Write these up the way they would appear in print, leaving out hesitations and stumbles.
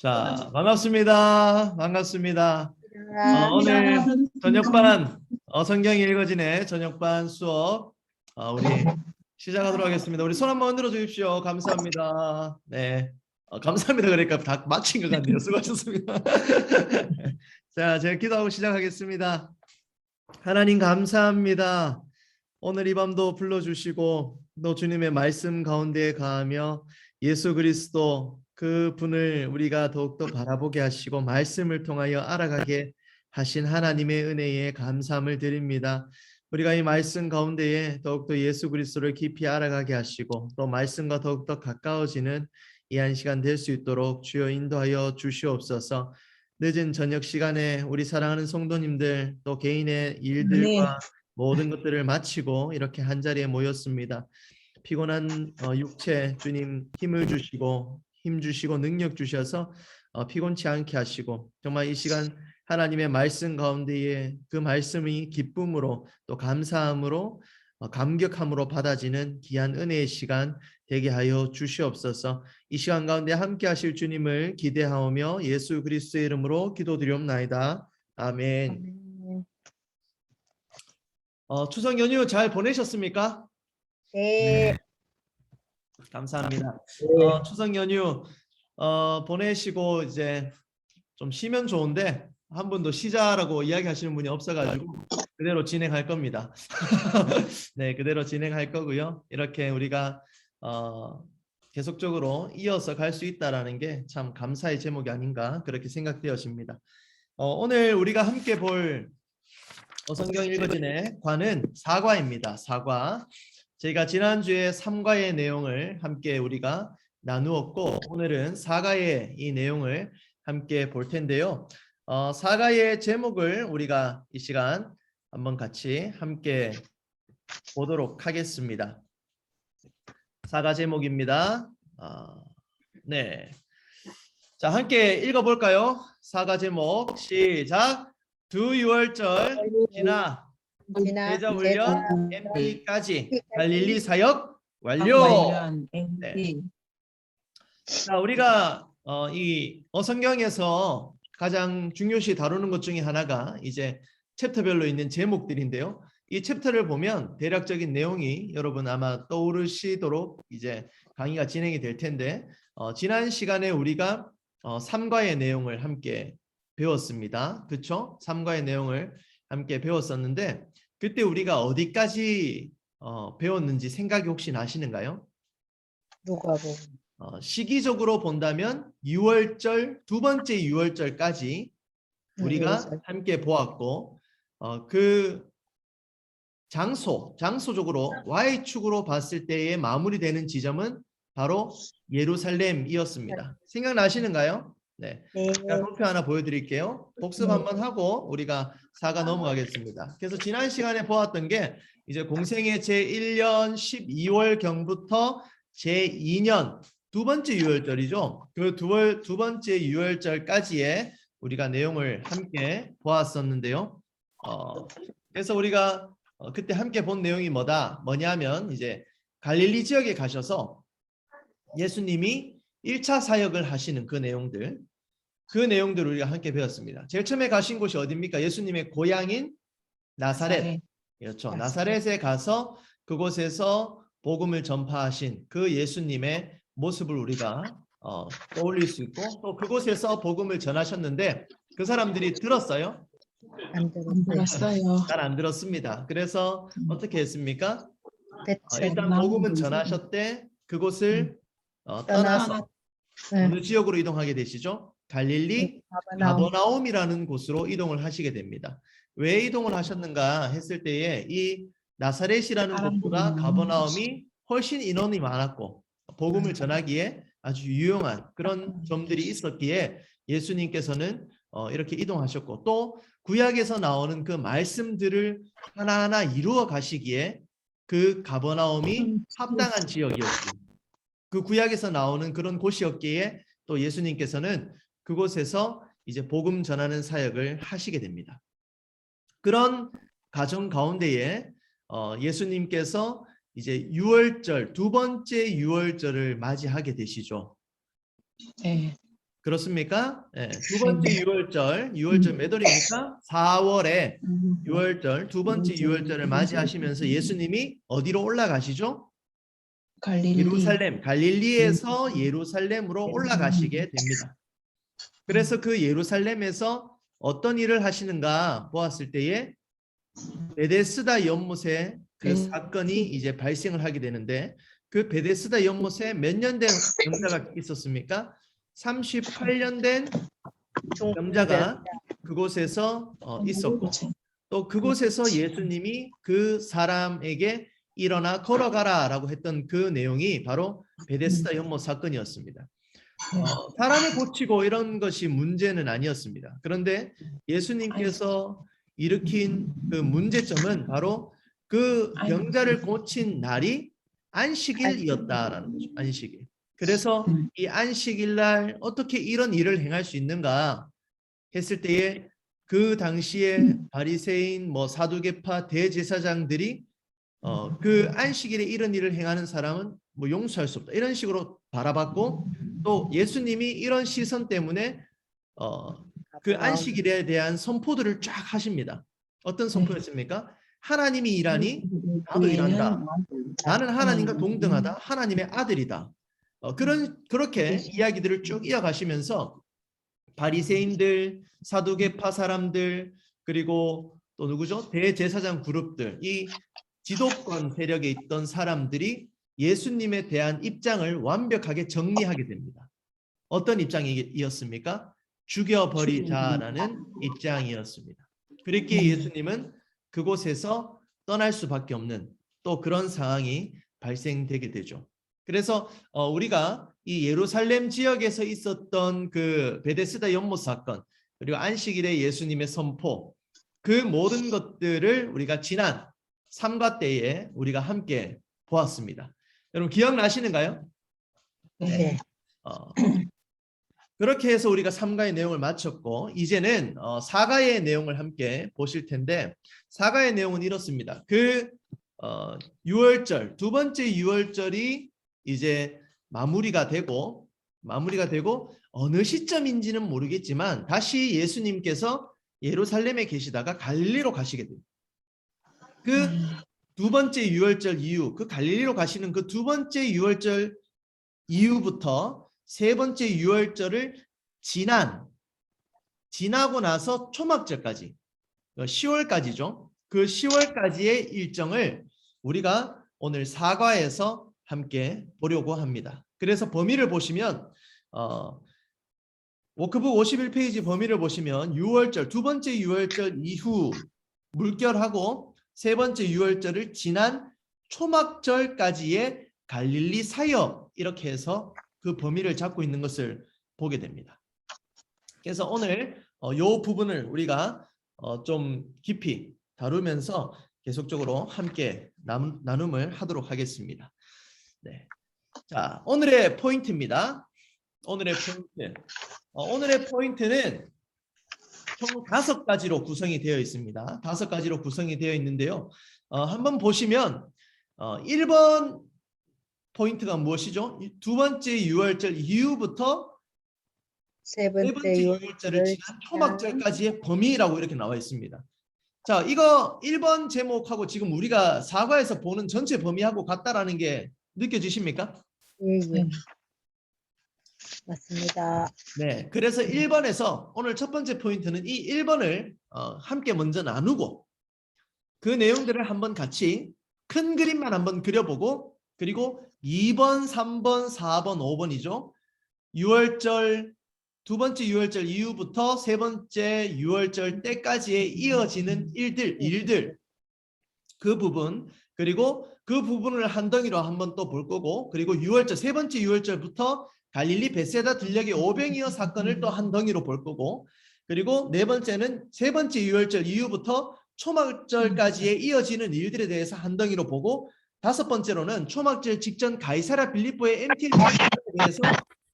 자, 반갑습니다. 반갑습니다. 오늘 감사합니다. 저녁반 성경이 읽어지네 저녁반 수업 우리 시작하도록 하겠습니다. 우리 손 한번 흔들어 주십시오. 감사합니다. 네, 감사합니다. 그러니까 다 마친 것 같네요. 수고하셨습니다. 자, 제가 기도하고 시작하겠습니다. 하나님 감사합니다. 오늘 이 밤도 불러주시고 또 주님의 말씀 가운데에 가하며 예수 그리스도 그 분을 우리가 더욱더 바라보게 하시고 말씀을 통하여 알아가게 하신 하나님의 은혜에 감사함을 드립니다. 우리가 이 말씀 가운데에 더욱더 예수 그리스도를 깊이 알아가게 하시고 또 말씀과 더욱더 가까워지는 이 한 시간 될 수 있도록 주여 인도하여 주시옵소서. 늦은 저녁 시간에 우리 사랑하는 성도님들 또 개인의 일들과 모든 것들을 마치고 이렇게 한자리에 모였습니다. 피곤한 육체 주님 힘을 주시고 힘 주시고 능력 주셔서 피곤치 않게 하시고 정말 이 시간 하나님의 말씀 가운데에 그 말씀이 기쁨으로 또 감사함으로 감격함으로 받아지는 귀한 은혜의 시간 되게 하여 주시옵소서. 이 시간 가운데 함께 하실 주님을 기대하오며 예수 그리스도의 이름으로 기도드리옵나이다. 아멘. 추석 연휴 잘 보내셨습니까? 네. 감사합니다. 추석 연휴 보내시고 이제 좀 쉬면 좋은데 한 분도 쉬자라고 이야기하시는 분이 없어가지고 그대로 진행할 겁니다. 네, 그대로 진행할 거고요. 이렇게 우리가 계속적으로 이어서 갈 수 있다라는 게 참 감사의 제목이 아닌가 그렇게 생각되어집니다. 오늘 우리가 함께 볼 성경 읽어진의 과는 사과입니다. 사과. 저희가 지난주에 삼과의 내용을 함께 우리가 나누었고 오늘은 사과의 이 내용을 함께 볼 텐데요. 사과의 제목을 우리가 이 시간 한번 같이 함께 보도록 하겠습니다. 사과 제목입니다. 네. 자, 함께 읽어볼까요? 사과 제목 시작. 두 유월절 지나 대접 훈련 MP까지 갈릴리 사역 완료. 네. 자, 우리가 이 성경에서 가장 중요시 다루는 것 중에 하나가 이제 챕터별로 있는 제목들인데요. 이 챕터를 보면 대략적인 내용이 여러분 아마 떠오르시도록 이제 강의가 진행이 될 텐데 지난 시간에 우리가 3과의 내용을 함께 배웠습니다. 그렇죠? 3과의 내용을 함께 배웠었는데 그때 우리가 어디까지 배웠는지 생각이 혹시 나시는가요? 시기적으로 본다면 6월절 두 번째 6월절까지 우리가 함께 보았고 그 장소적으로 Y축으로 봤을 때의 마무리되는 지점은 바로 예루살렘이었습니다. 생각나시는가요? 네. 제가 도표 하나 보여드릴게요. 복습 한번 하고 우리가 4가 넘어가겠습니다. 그래서 지난 시간에 보았던 게 이제 공생의 제1년 12월경부터 제2년 두 번째 유월절이죠. 그 두 번째 유월절까지의 우리가 내용을 함께 보았었는데요. 그래서 우리가 그때 함께 본 내용이 뭐냐면 이제 갈릴리 지역에 가셔서 예수님이 1차 사역을 하시는 그 내용들을 우리가 함께 배웠습니다. 제일 처음에 가신 곳이 어디입니까? 예수님의 고향인 나사렛. 그렇죠. 나사렛에 가서 그곳에서 복음을 전파하신 그 예수님의 모습을 우리가 떠올릴 수 있고 또 그곳에서 복음을 전하셨는데 그 사람들이 들었어요? 안 들었어요. 잘 안 들었습니다. 그래서 어떻게 했습니까? 일단 복음은 전하셨대. 그곳을 떠나서 어느 지역으로 이동하게 되시죠? 갈릴리 가버나움이라는 곳으로 이동을 하시게 됩니다. 왜 이동을 하셨는가 했을 때에 이 나사렛이라는 곳보다 가버나움이 훨씬 인원이 많았고 복음을 전하기에 아주 유용한 그런 점들이 있었기에 예수님께서는 이렇게 이동하셨고 또 구약에서 나오는 그 말씀들을 하나하나 이루어 가시기에 그 가버나움이 합당한 지역이었고 그 구약에서 나오는 그런 곳이었기에 또 예수님께서는 그곳에서 이제 복음 전하는 사역을 하시게 됩니다. 그런 과정 가운데에 예수님께서 이제 유월절 두 번째 유월절을 맞이하게 되시죠. 네. 그렇습니까? 예, 두 번째 유월절 몇 월입니까? 4월에 유월절, 두 번째 유월절을 맞이하시면서 예수님이 어디로 올라가시죠? 예루살렘, 갈릴리에서 예루살렘으로 올라가시게 됩니다. 그래서 그 예루살렘에서 어떤 일을 하시는가 보았을 때에 베데스다 연못에 그 사건이 이제 발생을 하게 되는데, 그 베데스다 연못에 몇 년 된 병자가 있었습니까? 38년 된 병자가 그곳에서 있었고, 또 그곳에서 예수님이 그 사람에게 일어나 걸어가라 라고 했던 그 내용이 바로 베데스다 연못 사건이었습니다. 사람을 고치고 이런 것이 문제는 아니었습니다. 그런데 예수님께서 일으킨 그 문제점은 바로 그 병자를 고친 날이 안식일이었다라는 거죠. 안식일. 그래서 이 안식일 날 어떻게 이런 일을 행할 수 있는가 했을 때에 그 당시에 바리새인, 뭐 사두개파 대제사장들이 그 안식일에 이런 일을 행하는 사람은 뭐 용서할 수 없다, 이런 식으로 바라봤고, 또 예수님이 이런 시선 때문에 그 안식일에 대한 선포들을 쫙 하십니다. 어떤 선포였습니까? 하나님이 일하니 나도 일한다. 나는 하나님과 동등하다. 하나님의 아들이다. 그렇게 이야기들을 쭉 이어가시면서 바리새인들, 사두개파 사람들, 그리고 또 누구죠? 대제사장 그룹들, 이 지도권 세력에 있던 사람들이 예수님에 대한 입장을 완벽하게 정리하게 됩니다. 어떤 입장이었습니까? 죽여버리자라는 입장이었습니다. 그렇기에 예수님은 그곳에서 떠날 수밖에 없는 또 그런 상황이 발생되게 되죠. 그래서 우리가 이 예루살렘 지역에서 있었던 그 베데스다 연못 사건, 그리고 안식일에 예수님의 선포, 그 모든 것들을 우리가 지난 3과 때에 우리가 함께 보았습니다. 여러분 기억나시는가요? 네. 그렇게 해서 우리가 3가의 내용을 마쳤고, 이제는 4가의 내용을 함께 보실 텐데, 4가의 내용은 이렇습니다. 그 유월절, 두 번째 유월절이 이제 마무리가 되고 어느 시점인지는 모르겠지만 다시 예수님께서 예루살렘에 계시다가 갈릴리로 가시게 됩니다. 그 두 번째 유월절 이후, 그 갈릴리로 가시는 그 두 번째 유월절 이후부터 세 번째 유월절을 지나고 나서 초막절까지, 10월까지죠. 그 10월까지의 일정을 우리가 오늘 4과에서 함께 보려고 합니다. 그래서 범위를 보시면 워크북 51페이지 범위를 보시면 유월절, 두 번째 유월절 이후 물결하고 세 번째 유월절을 지난 초막절까지의 갈릴리 사역, 이렇게 해서 그 범위를 잡고 있는 것을 보게 됩니다. 그래서 오늘 이 부분을 우리가 좀 깊이 다루면서 계속적으로 함께 나눔을 하도록 하겠습니다. 네. 자, 오늘의 포인트입니다. 오늘의 포인트는 총 5가지로 구성이 되어 있습니다. 5가지로 구성이 되어 있는데요. 한번 보시면 1번 포인트가 무엇이죠? 두 번째 유월절 이후부터 세 번째 유월절을 지난 초막절까지의 범위라고 이렇게 나와 있습니다. 자, 이거 1번 제목하고 지금 우리가 4과에서 보는 전체 범위하고 같다라는 게 느껴지십니까? 네. 맞습니다. 네, 그래서 1번에서 오늘 첫 번째 포인트는 이 1번을 함께 먼저 나누고 그 내용들을 한번 같이 큰 그림만 한번 그려보고, 그리고 2번, 3번, 4번, 5번이죠. 유월절, 두 번째 유월절 이후부터 세 번째 유월절 때까지의 이어지는 일들, 그 부분, 그리고 그 부분을 한 덩이로 한번 또 볼 거고, 그리고 유월절, 세 번째 유월절부터 갈릴리 베세다 들녘의 오병이어 사건을 또 한 덩이로 볼 거고, 그리고 네 번째는 세 번째 유월절 이후부터 초막절까지의 이어지는 일들에 대해서 한 덩이로 보고, 다섯 번째로는 초막절 직전 가이사랴 빌립보의 MTL 사건에 대해서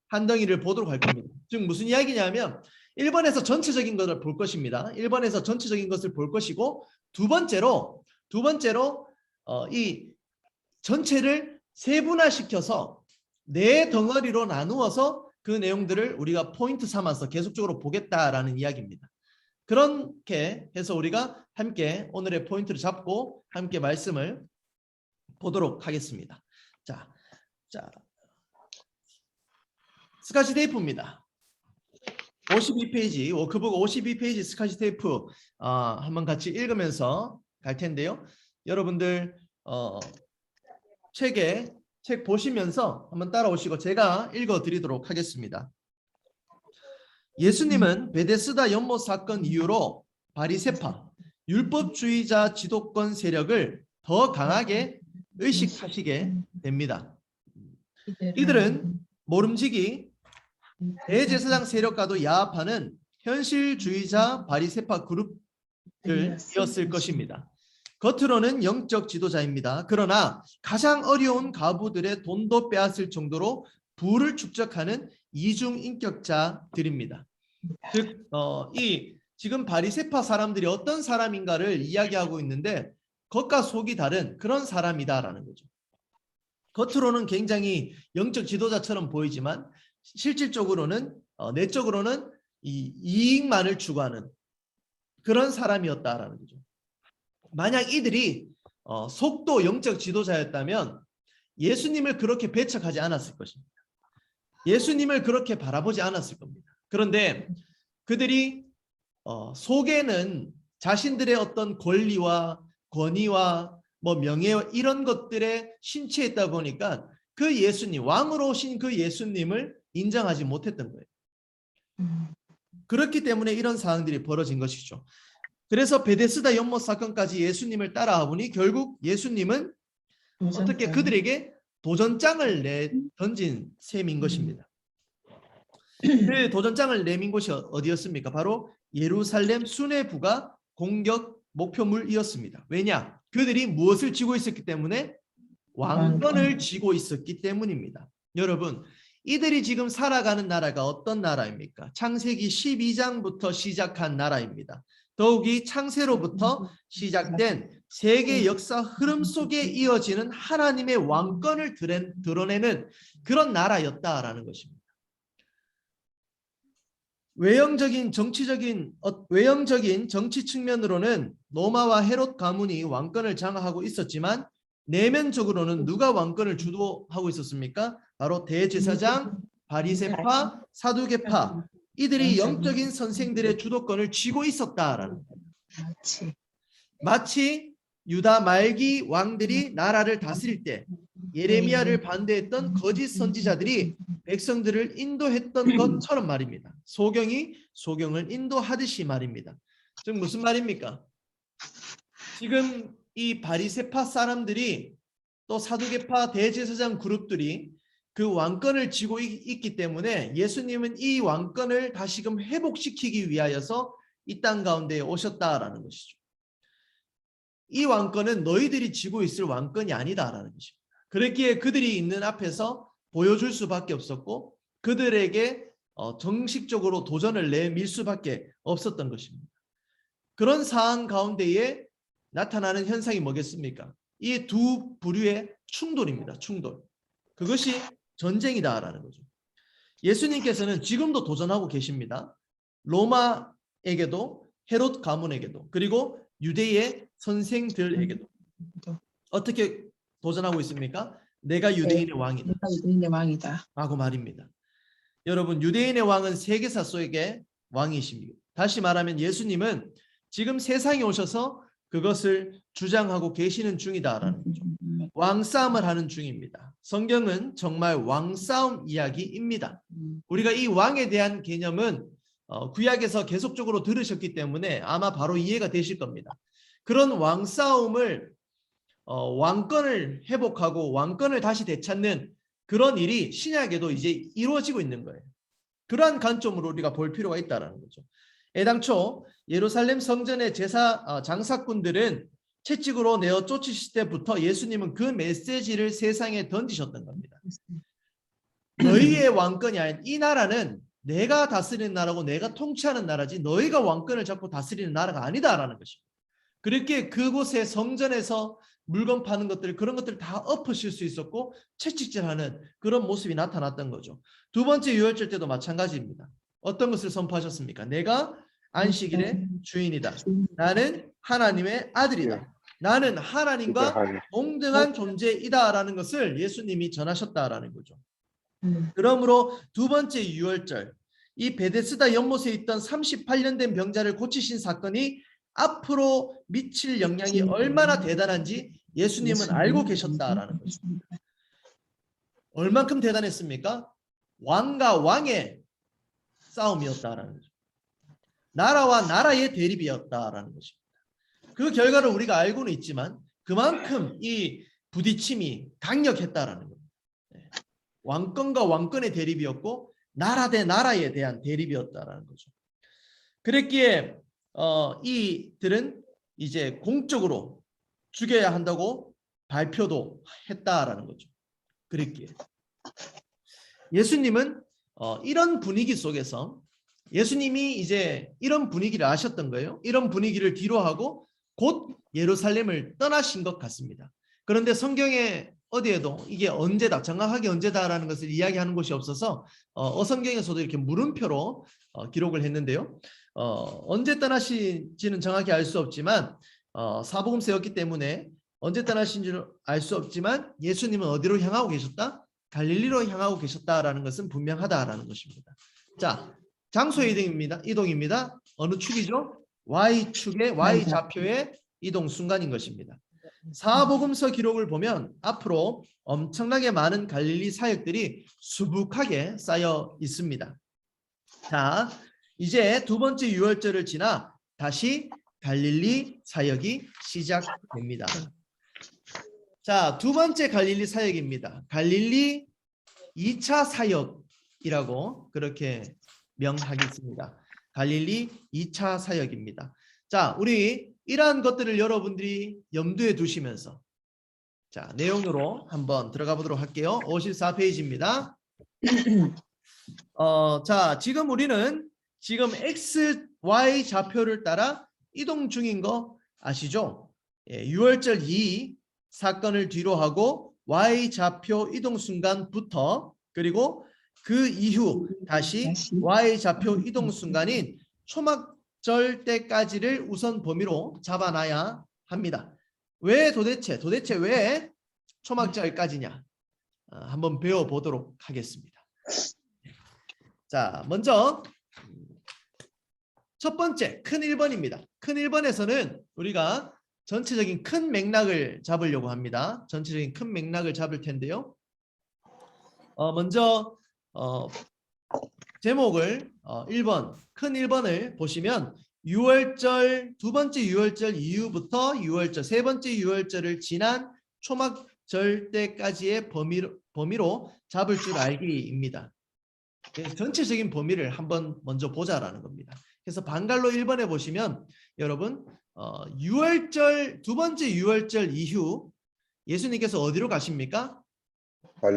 한 덩이를 보도록 할 겁니다. 즉 무슨 이야기냐면 1번에서 전체적인 것을 볼 것입니다. 1번에서 전체적인 것을 볼 것이고, 두 번째로 이 전체를 세분화시켜서 네 덩어리로 나누어서 그 내용들을 우리가 포인트 삼아서 계속적으로 보겠다라는 이야기입니다. 그렇게 해서 우리가 함께 오늘의 포인트를 잡고 함께 말씀을 보도록 하겠습니다. 자, 스카치 테이프입니다. 52페이지 워크북 52페이지 스카치 테이프 한번 같이 읽으면서 갈 텐데요. 여러분들 책 보시면서 한번 따라오시고 제가 읽어드리도록 하겠습니다. 예수님은 베데스다 연못 사건 이후로 바리새파 율법주의자 지도권 세력을 더 강하게 의식하시게 됩니다. 이들은 모름지기 대제사장 세력과도 야합하는 현실주의자 바리새파 그룹들이었을 것입니다. 겉으로는 영적 지도자입니다. 그러나 가장 어려운 가부들의 돈도 빼앗을 정도로 부를 축적하는 이중인격자들입니다. 즉, 지금 바리새파 사람들이 어떤 사람인가를 이야기하고 있는데 겉과 속이 다른 그런 사람이다라는 거죠. 겉으로는 굉장히 영적 지도자처럼 보이지만 실질적으로는 내적으로는 이익만을 추구하는 그런 사람이었다라는 거죠. 만약 이들이 속도 영적 지도자였다면 예수님을 그렇게 배척하지 않았을 것입니다. 예수님을 그렇게 바라보지 않았을 겁니다. 그런데 그들이 속에는 자신들의 어떤 권리와 권위와 명예 이런 것들에 심취했다 보니까 그 예수님, 왕으로 오신 그 예수님을 인정하지 못했던 거예요. 그렇기 때문에 이런 상황들이 벌어진 것이죠. 그래서 베데스다 연못 사건까지 예수님을 따라와 보니 결국 예수님은 어떻게 그들에게 도전장을 던진 셈인 것입니다. 그 도전장을 내민 곳이 어디였습니까? 바로 예루살렘 수뇌부가 공격 목표물이었습니다. 왜냐? 그들이 무엇을 쥐고 있었기 때문에? 왕권을 쥐고 있었기 때문입니다. 여러분, 이들이 지금 살아가는 나라가 어떤 나라입니까? 창세기 12장부터 시작한 나라입니다. 더욱이 창세로부터 시작된 세계 역사 흐름 속에 이어지는 하나님의 왕권을 드러내는 그런 나라였다라는 것입니다. 외형적인 정치 측면으로는 로마와 헤롯 가문이 왕권을 장악하고 있었지만 내면적으로는 누가 왕권을 주도하고 있었습니까? 바로 대제사장, 바리새파, 사두개파 이들이 영적인 선생들의 주도권을 쥐고 있었다라는 거예요. 마치 유다 말기 왕들이 나라를 다스릴 때 예레미야를 반대했던 거짓 선지자들이 백성들을 인도했던 것처럼 말입니다. 소경이 소경을 인도하듯이 말입니다. 즉 무슨 말입니까? 지금 이 바리새파 사람들이 또 사두개파 대제사장 그룹들이 그 왕권을 쥐고 있기 때문에 예수님은 이 왕권을 다시금 회복시키기 위하여서 이 땅 가운데 오셨다라는 것이죠. 이 왕권은 너희들이 쥐고 있을 왕권이 아니다라는 것입니다. 그랬기에 그들이 있는 앞에서 보여줄 수밖에 없었고 그들에게 정식적으로 도전을 내밀 수밖에 없었던 것입니다. 그런 상황 가운데에 나타나는 현상이 뭐겠습니까? 이 두 부류의 충돌입니다. 충돌. 그것이 전쟁이다라는 거죠. 예수님께서는 지금도 도전하고 계십니다. 로마에게도 헤롯 가문에게도 그리고 유대의 선생들에게도 어떻게 도전하고 있습니까? 내가 유대인의 왕이다. 내가 유대인의 왕이다. 라고 말입니다. 여러분 유대인의 왕은 세계사 속의 왕이십니다. 다시 말하면 예수님은 지금 세상에 오셔서 그것을 주장하고 계시는 중이다라는 거죠. 왕싸움을 하는 중입니다. 성경은 정말 왕싸움 이야기입니다. 우리가 이 왕에 대한 개념은 구약에서 계속적으로 들으셨기 때문에 아마 바로 이해가 되실 겁니다. 그런 왕싸움을 왕권을 회복하고 왕권을 다시 되찾는 그런 일이 신약에도 이제 이루어지고 있는 거예요. 그러한 관점으로 우리가 볼 필요가 있다는 거죠. 애당초 예루살렘 성전의 장사꾼들은 채찍으로 내어 쫓으실 때부터 예수님은 그 메시지를 세상에 던지셨던 겁니다. 너희의 왕권이 아닌 이 나라는 내가 다스리는 나라고 내가 통치하는 나라지 너희가 왕권을 잡고 다스리는 나라가 아니다라는 것입니다. 그렇게 그곳의 성전에서 물건 파는 것들 그런 것들 다 엎으실 수 있었고 채찍질하는 그런 모습이 나타났던 거죠. 두 번째 유월절 때도 마찬가지입니다. 어떤 것을 선포하셨습니까? 내가 안식일의 주인이다. 나는 하나님의 아들이다. 나는 하나님과 동등한 존재이다라는 것을 예수님이 전하셨다라는 거죠. 그러므로 두 번째 유월절, 이 베데스다 연못에 있던 38년 된 병자를 고치신 사건이 앞으로 미칠 영향이 얼마나 대단한지 예수님은 알고 계셨다라는 거죠. 얼만큼 대단했습니까? 왕과 왕의 싸움이었다라는 거죠. 나라와 나라의 대립이었다라는 것입니다. 그 결과를 우리가 알고는 있지만 그만큼 이 부딪힘이 강력했다라는 겁니다. 왕권과 왕권의 대립이었고 나라 대 나라에 대한 대립이었다라는 거죠. 그랬기에 이들은 이제 공적으로 죽여야 한다고 발표도 했다라는 거죠. 그랬기에 예수님은 이런 분위기 속에서 예수님이 이제 이런 분위기를 아셨던 거예요. 이런 분위기를 뒤로하고 곧 예루살렘을 떠나신 것 같습니다. 그런데 성경에 어디에도 이게 언제다, 정확하게 언제다라는 것을 이야기하는 곳이 없어서 어성경에서도 이렇게 물음표로 기록을 했는데요. 언제 떠나신지는 정확히 알 수 없지만 사복음서였기 때문에 언제 떠나신지는 알 수 없지만 예수님은 어디로 향하고 계셨다? 갈릴리로 향하고 계셨다라는 것은 분명하다라는 것입니다. 자, 장소 이동입니다. 어느 축이죠? Y축의 Y좌표의 이동 순간인 것입니다. 사복음서 기록을 보면 앞으로 엄청나게 많은 갈릴리 사역들이 수북하게 쌓여 있습니다. 자, 이제 두 번째 유월절을 지나 다시 갈릴리 사역이 시작됩니다. 자, 두 번째 갈릴리 사역입니다. 갈릴리 2차 사역이라고 그렇게 명하겠습니다. 갈릴리 2차 사역입니다. 자, 우리 이러한 것들을 여러분들이 염두에 두시면서 자, 내용으로 한번 들어가 보도록 할게요. 54페이지입니다. 자, 지금 우리는 지금 X, Y 좌표를 따라 이동 중인 거 아시죠? 예, 6월절 2 사건을 뒤로 하고 Y 좌표 이동 순간부터 그리고 그 이후 다시 Y 좌표 이동 순간인 초막절 때까지를 우선 범위로 잡아놔야 합니다. 왜 도대체 왜 초막절까지냐? 한번 배워보도록 하겠습니다. 자, 먼저 첫 번째 큰 1번입니다. 큰 1번에서는 우리가 전체적인 큰 맥락을 잡으려고 합니다. 전체적인 큰 맥락을 잡을 텐데요. 먼저 제목을 1번 큰 1번을 보시면 6월절 두 번째 6월절 이후부터 6월절 세 번째 6월절을 지난 초막절 때까지의 범위로 잡을 줄 알기입니다. 전체적인 범위를 한번 먼저 보자라는 겁니다. 그래서 방갈로 1번에 보시면 여러분 6월절 두 번째 6월절 이후 예수님께서 어디로 가십니까?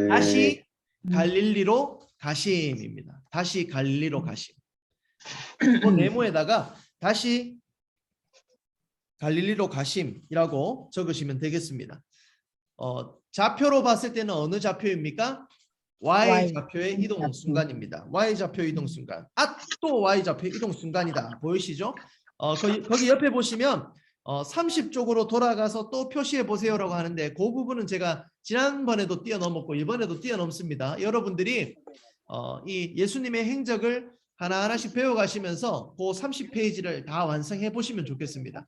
다시 갈릴리로 가심입니다. 다시 갈릴리로 가심. 그 네모에다가 다시 갈릴리로 가심이라고 적으시면 되겠습니다. 좌표로 봤을 때는 어느 좌표입니까? Y좌표의 이동 순간입니다. Y좌표 이동 순간. 또 Y좌표 이동 순간이다. 보이시죠? 거기 옆에 보시면 30쪽으로 돌아가서 또 표시해 보세요라고 하는데 그 부분은 제가 지난번에도 뛰어넘었고 이번에도 뛰어넘습니다. 여러분들이 이 예수님의 행적을 하나하나씩 배워가시면서 그 30페이지를 다 완성해 보시면 좋겠습니다.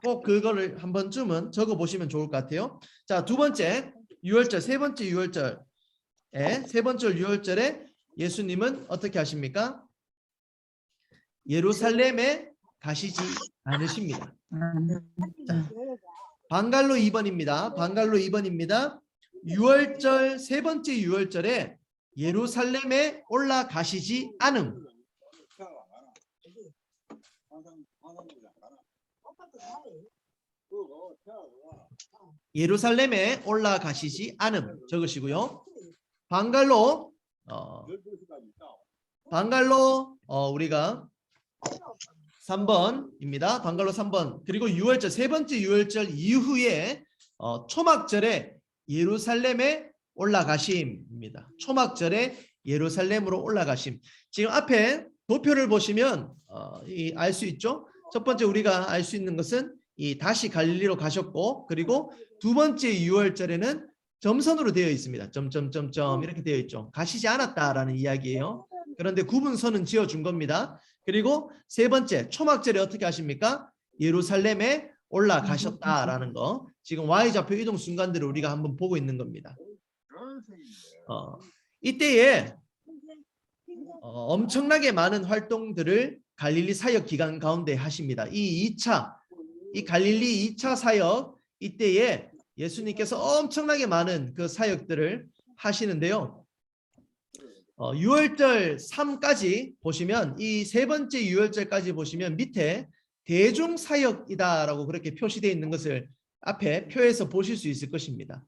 꼭 그거를 한 번쯤은 적어 보시면 좋을 것 같아요. 자, 두 번째 6월절 세 번째 6월절 세 번째 6월절에 예수님은 어떻게 하십니까? 예루살렘에 가시지 않으십니다. 자, 방갈로 2번입니다. 방갈로 2번입니다. 6월절 세 번째 6월절에 예루살렘에 올라가시지 않음. 예루살렘에 올라가시지 않음 적으시고요. 방갈로 우리가 3번입니다. 방갈로 3번. 그리고 6월절 세 번째 6월절 이후에 초막절에 예루살렘에 올라가심입니다. 초막절에 예루살렘으로 올라가심. 지금 앞에 도표를 보시면 알 수 있죠. 첫 번째 우리가 알 수 있는 것은 이 다시 갈릴리로 가셨고, 그리고 두 번째 유월절에는 점선으로 되어 있습니다. 점점점점 이렇게 되어 있죠. 가시지 않았다라는 이야기예요. 그런데 구분선은 지어준 겁니다. 그리고 세 번째 초막절에 어떻게 하십니까? 예루살렘에 올라가셨다라는 거. 지금 Y좌표 이동 순간들을 우리가 한번 보고 있는 겁니다. 이때에 엄청나게 많은 활동들을 갈릴리 사역 기간 가운데 하십니다. 이 갈릴리 2차 사역, 이때에 예수님께서 엄청나게 많은 그 사역들을 하시는데요. 6월절 3까지 보시면, 이 세 번째 6월절까지 보시면 밑에 대중사역이다라고 그렇게 표시되어 있는 것을 앞에 표에서 보실 수 있을 것입니다.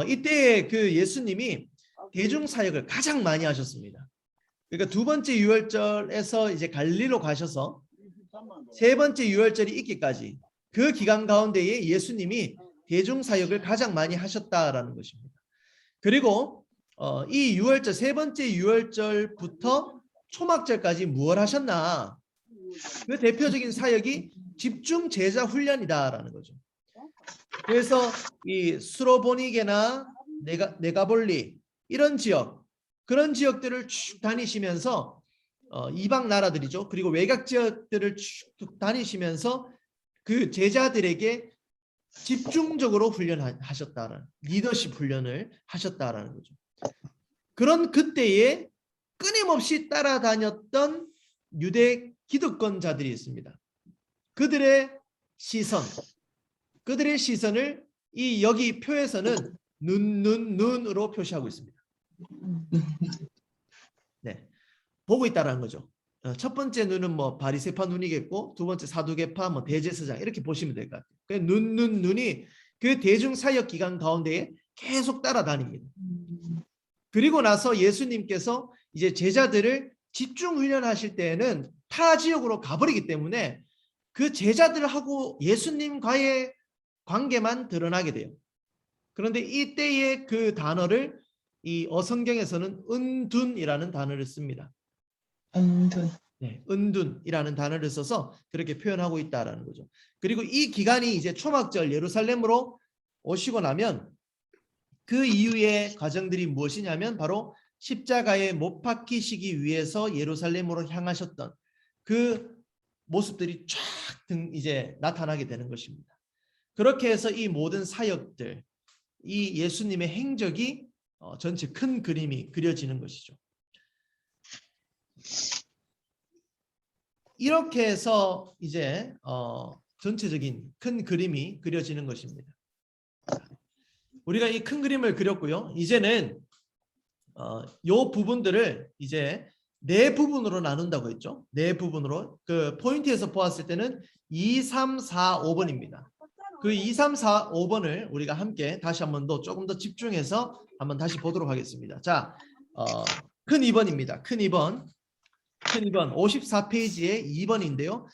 이때에 그 예수님이 대중사역을 가장 많이 하셨습니다. 그러니까 두 번째 6월절에서 이제 갈릴리로 가셔서 세 번째 6월절이 있기까지 그 기간 가운데에 예수님이 대중사역을 가장 많이 하셨다라는 것입니다. 그리고 이 6월절, 세 번째 6월절부터 초막절까지 무엇을 하셨나? 그 대표적인 사역이 집중 제자 훈련이다라는 거죠. 그래서 이 수로보니게나 네가볼리 이런 지역, 그런 지역들을 쭉 다니시면서 이방 나라들이죠. 그리고 외곽 지역들을 쭉 다니시면서 그 제자들에게 집중적으로 훈련하셨다라는, 리더십 훈련을 하셨다라는 거죠. 그런 그때에 끊임없이 따라다녔던 유대 기득권자들이 있습니다. 그들의 시선을 이 여기 표에서는 눈으로 표시하고 있습니다. 네, 보고 있다라는 거죠. 첫 번째 눈은 뭐 바리새파 눈이겠고, 두 번째 사두개파, 뭐 대제사장 이렇게 보시면 될 것 같아요. 눈이 그 대중 사역 기간 가운데에 계속 따라다닙니다. 그리고 나서 예수님께서 이제 제자들을 집중 훈련하실 때에는 타 지역으로 가버리기 때문에 그 제자들하고 예수님과의 관계만 드러나게 돼요. 그런데 이때의 그 단어를 이 어성경에서는 은둔이라는 단어를 씁니다. 은둔. 네, 은둔이라는 단어를 써서 그렇게 표현하고 있다라는 거죠. 그리고 이 기간이 이제 초막절 예루살렘으로 오시고 나면 그 이후의 과정들이 무엇이냐면 바로 십자가에 못 박히시기 위해서 예루살렘으로 향하셨던 그 모습들이 쫙 이제 나타나게 되는 것입니다. 그렇게 해서 이 모든 사역들, 이 예수님의 행적이 전체 큰 그림이 그려지는 것이죠. 이렇게 해서 이제 전체적인 큰 그림이 그려지는 것입니다. 우리가 이 큰 그림을 그렸고요. 이제는 요 부분들을 이제 네 부분으로 나눈다고 했죠. 네 부분으로. 그 포인트에서 보았을 때는 2, 3, 4, 5번입니다. 그 2, 3, 4, 5번을 우리가 함께 다시 한번 더 조금 더 집중해서 한번 다시 보도록 하겠습니다. 자, 큰 2번입니다. 큰 2번 54페이지에 2번인데요.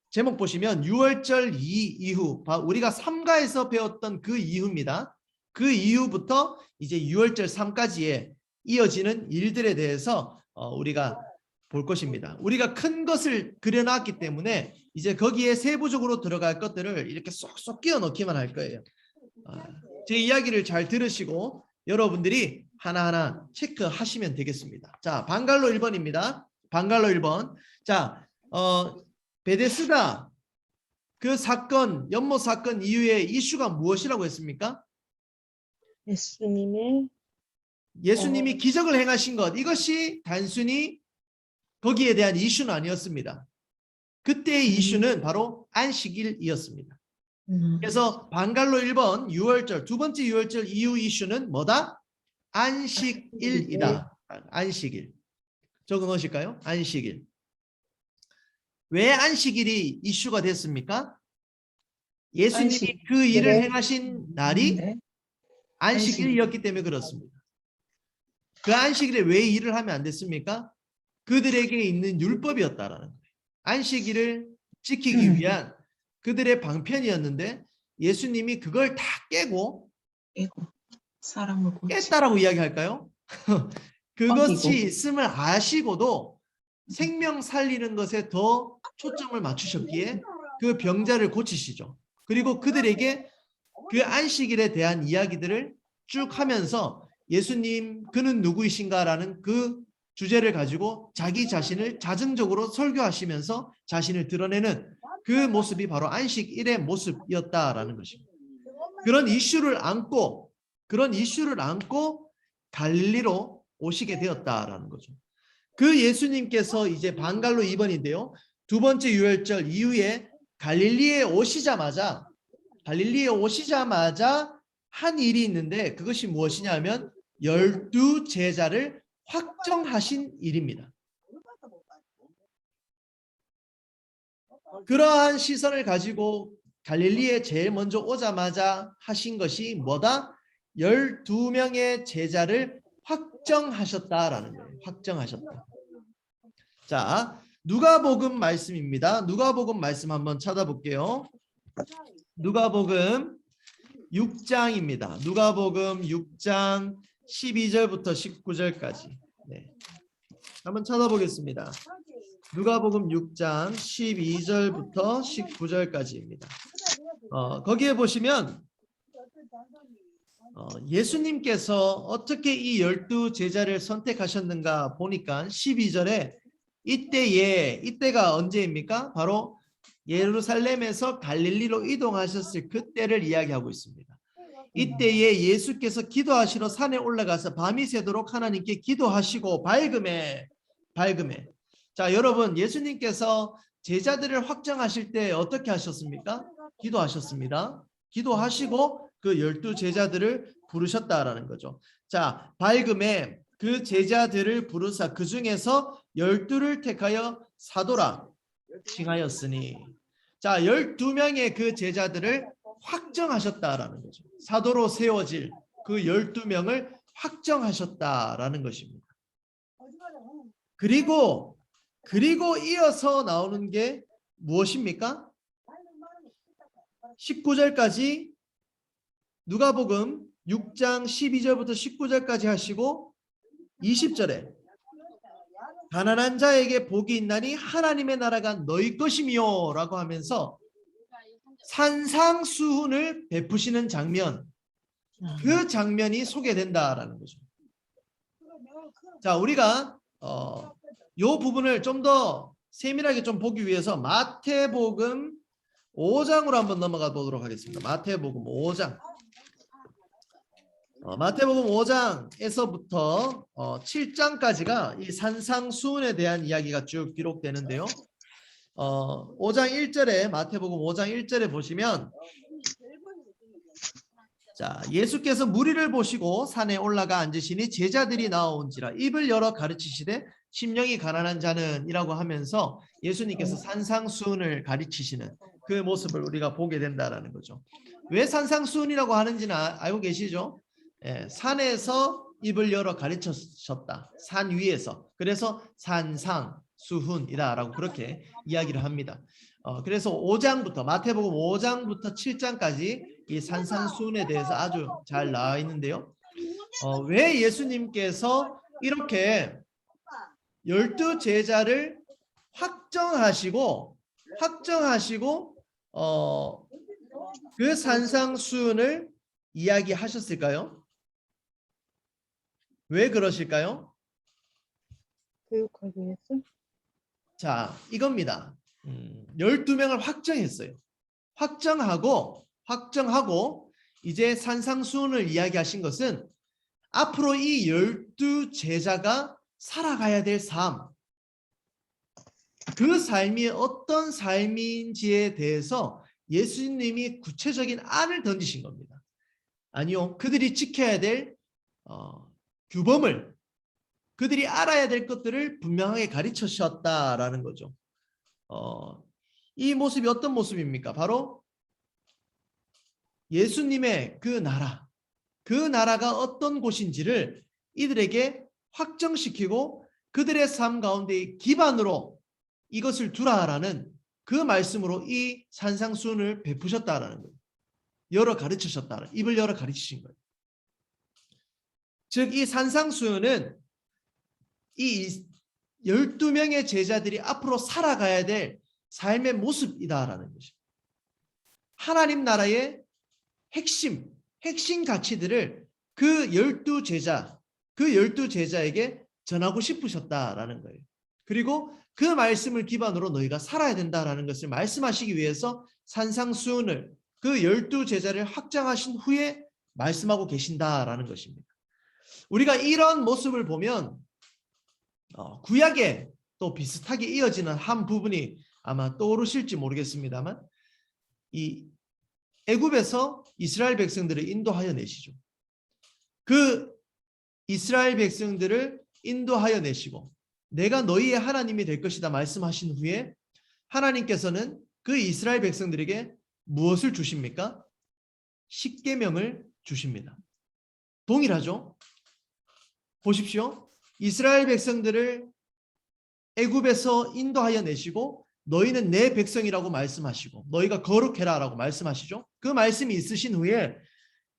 제목 보시면 6월절 이후, 우리가 3가에서 배웠던 그 이후입니다. 그 이후부터 이제 6월절 3까지의 이어지는 일들에 대해서 우리가 볼 것입니다. 우리가 큰 것을 그려놨기 때문에 이제 거기에 세부적으로 들어갈 것들을 이렇게 쏙쏙 끼워 넣기만 할 거예요. 제 이야기를 잘 들으시고 여러분들이 하나하나 체크하시면 되겠습니다. 자, 방갈로 1번입니다. 방갈로 1번. 자, 베데스다 그 사건, 연못 사건 이후에 이슈가 무엇이라고 했습니까? 예수님이 기적을 행하신 것, 이것이 단순히 거기에 대한 이슈는 아니었습니다. 그때의 이슈는 바로 안식일이었습니다. 그래서 방갈로 1번 6월절, 두 번째 6월절 이후 이슈는 뭐다? 안식일이다. 안식일. 적어 놓으실까요? 안식일. 왜 안식일이 이슈가 됐습니까? 예수님이 그 일을 행하신 날이 안식일이었기 때문에 그렇습니다. 그 안식일에 왜 일을 하면 안 됐습니까? 그들에게 있는 율법이었다라는 거예요. 안식일을 지키기 위한 그들의 방편이었는데 예수님이 그걸 다 깨고 깨고 사람을 고치. 깼다라고 이야기할까요? 그것이 어디고? 있음을 아시고도 생명 살리는 것에 더 초점을 맞추셨기에 그 병자를 고치시죠. 그리고 그들에게 그 안식일에 대한 이야기들을 쭉 하면서 예수님 그는 누구이신가라는 그 주제를 가지고 자기 자신을 자증적으로 설교하시면서 자신을 드러내는 그 모습이 바로 안식일의 모습이었다라는 것입니다. 그런 이슈를 안고 갈릴리로 오시게 되었다라는 거죠. 그 예수님께서 이제 방갈로 2번인데요. 두 번째 유월절 이후에 갈릴리에 오시자마자 한 일이 있는데 그것이 무엇이냐면 12제자를 확정하신 일입니다. 그러한 시선을 가지고 갈릴리에 제일 먼저 오자마자 하신 것이 뭐다? 12명의 제자를 확정하셨다라는 거예요. 확정하셨다. 자, 누가복음 말씀입니다. 누가복음 말씀 한번 찾아볼게요. 누가복음 6장입니다. 누가복음 6장 12절부터 19절까지. 네. 한번 찾아보겠습니다. 누가복음 6장 12절부터 19절까지입니다. 거기에 보시면 예수님께서 어떻게 이 12제자를 선택하셨는가 보니까 12절에 이때가 언제입니까? 바로 예루살렘에서 갈릴리로 이동하셨을 그때를 이야기하고 있습니다. 이때에 예수께서 기도하시러 산에 올라가서 밤이 새도록 하나님께 기도하시고 밝음에 자, 여러분 예수님께서 제자들을 확정하실 때 어떻게 하셨습니까? 기도하셨습니다. 기도하시고 그 12제자들을 부르셨다라는 거죠. 자, 밝음에 그 제자들을 부르사 그 중에서 12를 택하여 사도라 칭하였으니, 자 12명의 그 제자들을 확정하셨다라는 거죠. 사도로 세워질 그 12명을 확정하셨다라는 것입니다. 그리고 이어서 나오는 게 무엇입니까? 19절까지 누가복음 6장 12절부터 19절까지 하시고 20절에 가난한 자에게 복이 있나니 하나님의 나라가 너희 것이며 라고 하면서 산상수훈을 베푸시는 장면, 그 장면이 소개된다라는 거죠. 자, 우리가 요 부분을 좀 더 세밀하게 좀 보기 위해서 마태복음 5장으로 한번 넘어가 보도록 하겠습니다. 마태복음 5장. 마태복음 5장에서부터 7장까지가 이 산상수훈에 대한 이야기가 쭉 기록되는데요. 5장 1절에 마태복음 5장 1절에 보시면, 자, 예수께서 무리를 보시고 산에 올라가 앉으시니 제자들이 나온지라 입을 열어 가르치시되 심령이 가난한 자는 이라고 하면서 예수님께서 산상수훈을 가르치시는 그 모습을 우리가 보게 된다라는 거죠. 왜 산상수훈이라고 하는지는 알고 계시죠? 예, 산에서 입을 열어 가르치셨다. 산 위에서. 그래서 산상수훈이다라고 그렇게 이야기를 합니다. 그래서 5장부터 마태복음 5장부터 7장까지 이 산상수훈에 대해서 아주 잘 나와 있는데요. 왜 예수님께서 이렇게 12제자를 확정하시고 그 산상수훈을 이야기하셨을까요? 왜 그러실까요? 교육하기 위해서? 자, 이겁니다. 12명을 확정했어요. 확정하고 이제 산상수훈을 이야기하신 것은 앞으로 이 12제자가 살아가야 될 삶, 그 삶이 어떤 삶인지에 대해서 예수님이 구체적인 안을 던지신 겁니다. 아니요, 그들이 지켜야 될 규범을, 그들이 알아야 될 것들을 분명하게 가르쳐 주셨다라는 거죠. 이 모습이 어떤 모습입니까? 바로 예수님의 그 나라가 어떤 곳인지를 이들에게 확정시키고 그들의 삶 가운데의 기반으로 이것을 두라라는 그 말씀으로 이 산상수훈을 베푸셨다라는 거예요. 열어 가르치셨다. 입을 열어 가르치신 거예요. 즉 이 산상수훈은 이 12명의 제자들이 앞으로 살아가야 될 삶의 모습이다라는 것이죠. 하나님 나라의 핵심 가치들을 그 12제자에게 전하고 싶으셨다라는 거예요. 그리고 그 말씀을 기반으로 너희가 살아야 된다라는 것을 말씀하시기 위해서 산상수훈을 그 12제자를 확장하신 후에 말씀하고 계신다라는 것입니다. 우리가 이런 모습을 보면 구약에 또 비슷하게 이어지는 한 부분이 아마 떠오르실지 모르겠습니다만 이 애굽에서 이스라엘 백성들을 인도하여 내시죠. 그 이스라엘 백성들을 인도하여 내시고 내가 너희의 하나님이 될 것이다 말씀하신 후에 하나님께서는 그 이스라엘 백성들에게 무엇을 주십니까? 십계명을 주십니다. 동일하죠? 보십시오. 이스라엘 백성들을 애굽에서 인도하여 내시고 너희는 내 백성이라고 말씀하시고 너희가 거룩해라 라고 말씀하시죠. 그 말씀이 있으신 후에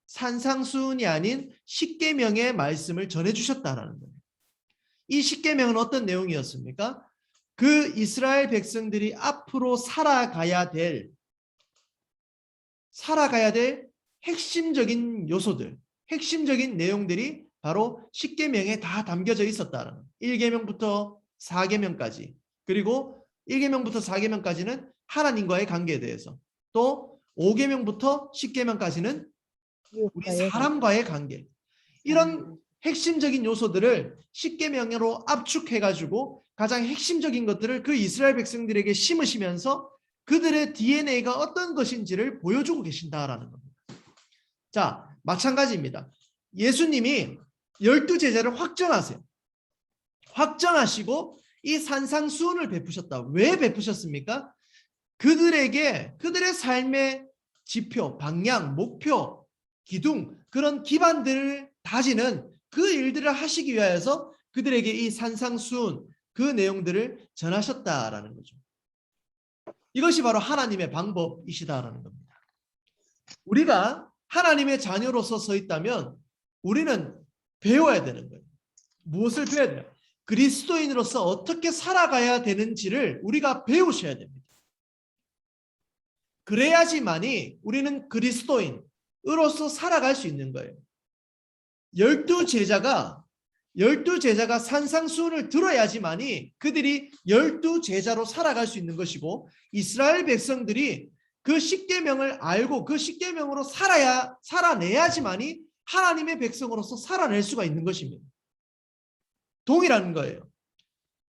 산상수훈이 아닌 십계명의 말씀을 전해주셨다라는 거예요. 이 십계명은 어떤 내용이었습니까? 그 이스라엘 백성들이 앞으로 살아가야 될 핵심적인 요소들, 핵심적인 내용들이 바로 십계명에 다 담겨져 있었다는 거예요. 1계명부터 4계명까지, 그리고 1계명부터 4계명까지는 하나님과의 관계에 대해서, 또 5계명부터 10계명까지는 우리 사람과의 관계, 이런 핵심적인 요소들을 십계명으로 압축해가지고 가장 핵심적인 것들을 그 이스라엘 백성들에게 심으시면서 그들의 DNA가 어떤 것인지를 보여주고 계신다라는 겁니다. 자, 마찬가지입니다. 예수님이 12제자를 확정하시고 이 산상수훈을 베푸셨다. 왜 베푸셨습니까? 그들에게 그들의 삶의 지표, 방향, 목표, 기둥, 그런 기반들을 다지는 그 일들을 하시기 위하여서 그들에게 이 산상수훈 그 내용들을 전하셨다라는 거죠. 이것이 바로 하나님의 방법이시다라는 겁니다. 우리가 하나님의 자녀로서 서 있다면 우리는 배워야 되는 거예요. 무엇을 배워야 돼요? 그리스도인으로서 어떻게 살아가야 되는지를 우리가 배우셔야 됩니다. 그래야지만이 우리는 그리스도인으로서 살아갈 수 있는 거예요. 12제자가 산상수훈을 들어야지만이 그들이 12제자로 살아갈 수 있는 것이고, 이스라엘 백성들이 그 십계명을 알고 그 십계명으로 살아내야지만이 하나님의 백성으로서 살아낼 수가 있는 것입니다. 동일한 거예요.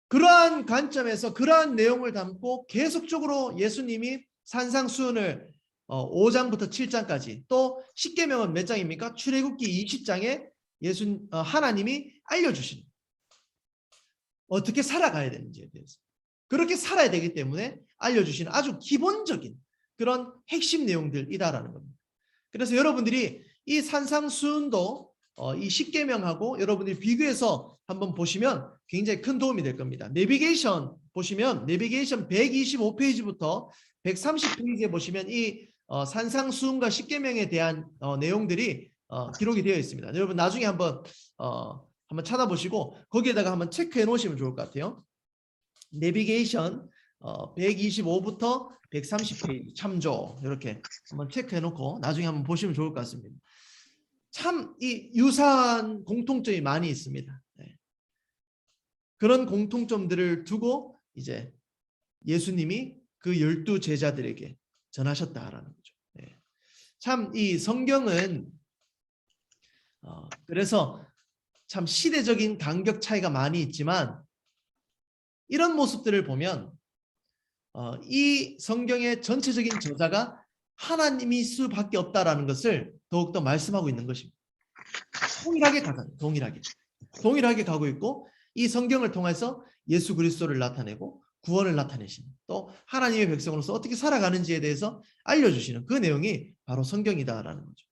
그러한 관점에서 그러한 내용을 담고 계속적으로 예수님이 산상수훈을 5장부터 7장까지, 또 십계명은 몇 장입니까? 출애굽기 20장에 하나님이 알려주시는, 어떻게 살아가야 되는지에 대해서, 그렇게 살아야 되기 때문에 알려주시는 아주 기본적인 그런 핵심 내용들이다라는 겁니다. 그래서 여러분들이 이 산상수훈도 이 십계명하고 여러분들이 비교해서 한번 보시면 굉장히 큰 도움이 될 겁니다. 내비게이션 보시면 내비게이션 125페이지부터 130페이지에 보시면 이 산상수훈과 십계명에 대한 내용들이 기록이 되어 있습니다. 여러분 나중에 한번 찾아보시고 거기에다가 한번 체크해 놓으시면 좋을 것 같아요. 내비게이션 125부터 130페이지 참조, 이렇게 한번 체크해 놓고 나중에 한번 보시면 좋을 것 같습니다. 참 이 유사한 공통점이 많이 있습니다. 네. 그런 공통점들을 두고 이제 예수님이 그 12제자들에게 전하셨다라는 거죠. 네. 참 이 성경은 그래서 참 시대적인 간격 차이가 많이 있지만 이런 모습들을 보면 이 성경의 전체적인 저자가 하나님일 수밖에 없다라는 것을 더욱더 말씀하고 있는 것입니다. 동일하게 가고 있고, 이 성경을 통해서 예수 그리스도를 나타내고 구원을 나타내시는, 또 하나님의 백성으로서 어떻게 살아가는지에 대해서 알려주시는 그 내용이 바로 성경이다라는 거죠.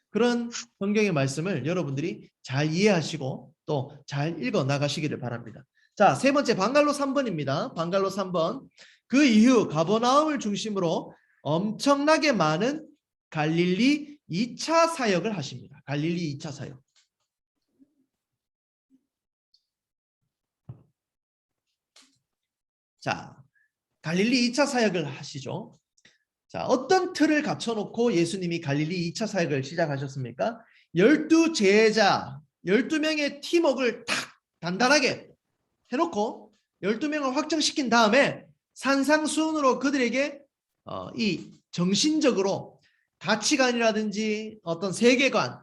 그런 성경의 말씀을 여러분들이 잘 이해하시고 또 잘 읽어 나가시기를 바랍니다. 자, 세 번째 방갈로 3번입니다. 방갈로 3번. 그 이후 가버나움을 중심으로 엄청나게 많은 갈릴리 2차 사역을 하십니다. 갈릴리 2차 사역. 자, 갈릴리 2차 사역을 하시죠. 자, 어떤 틀을 갖춰놓고 예수님이 갈릴리 2차 사역을 시작하셨습니까? 12제자, 12명의 팀워크를 탁 단단하게 해놓고 12명을 확정시킨 다음에 산상수훈으로 그들에게 이 정신적으로 가치관이라든지 어떤 세계관,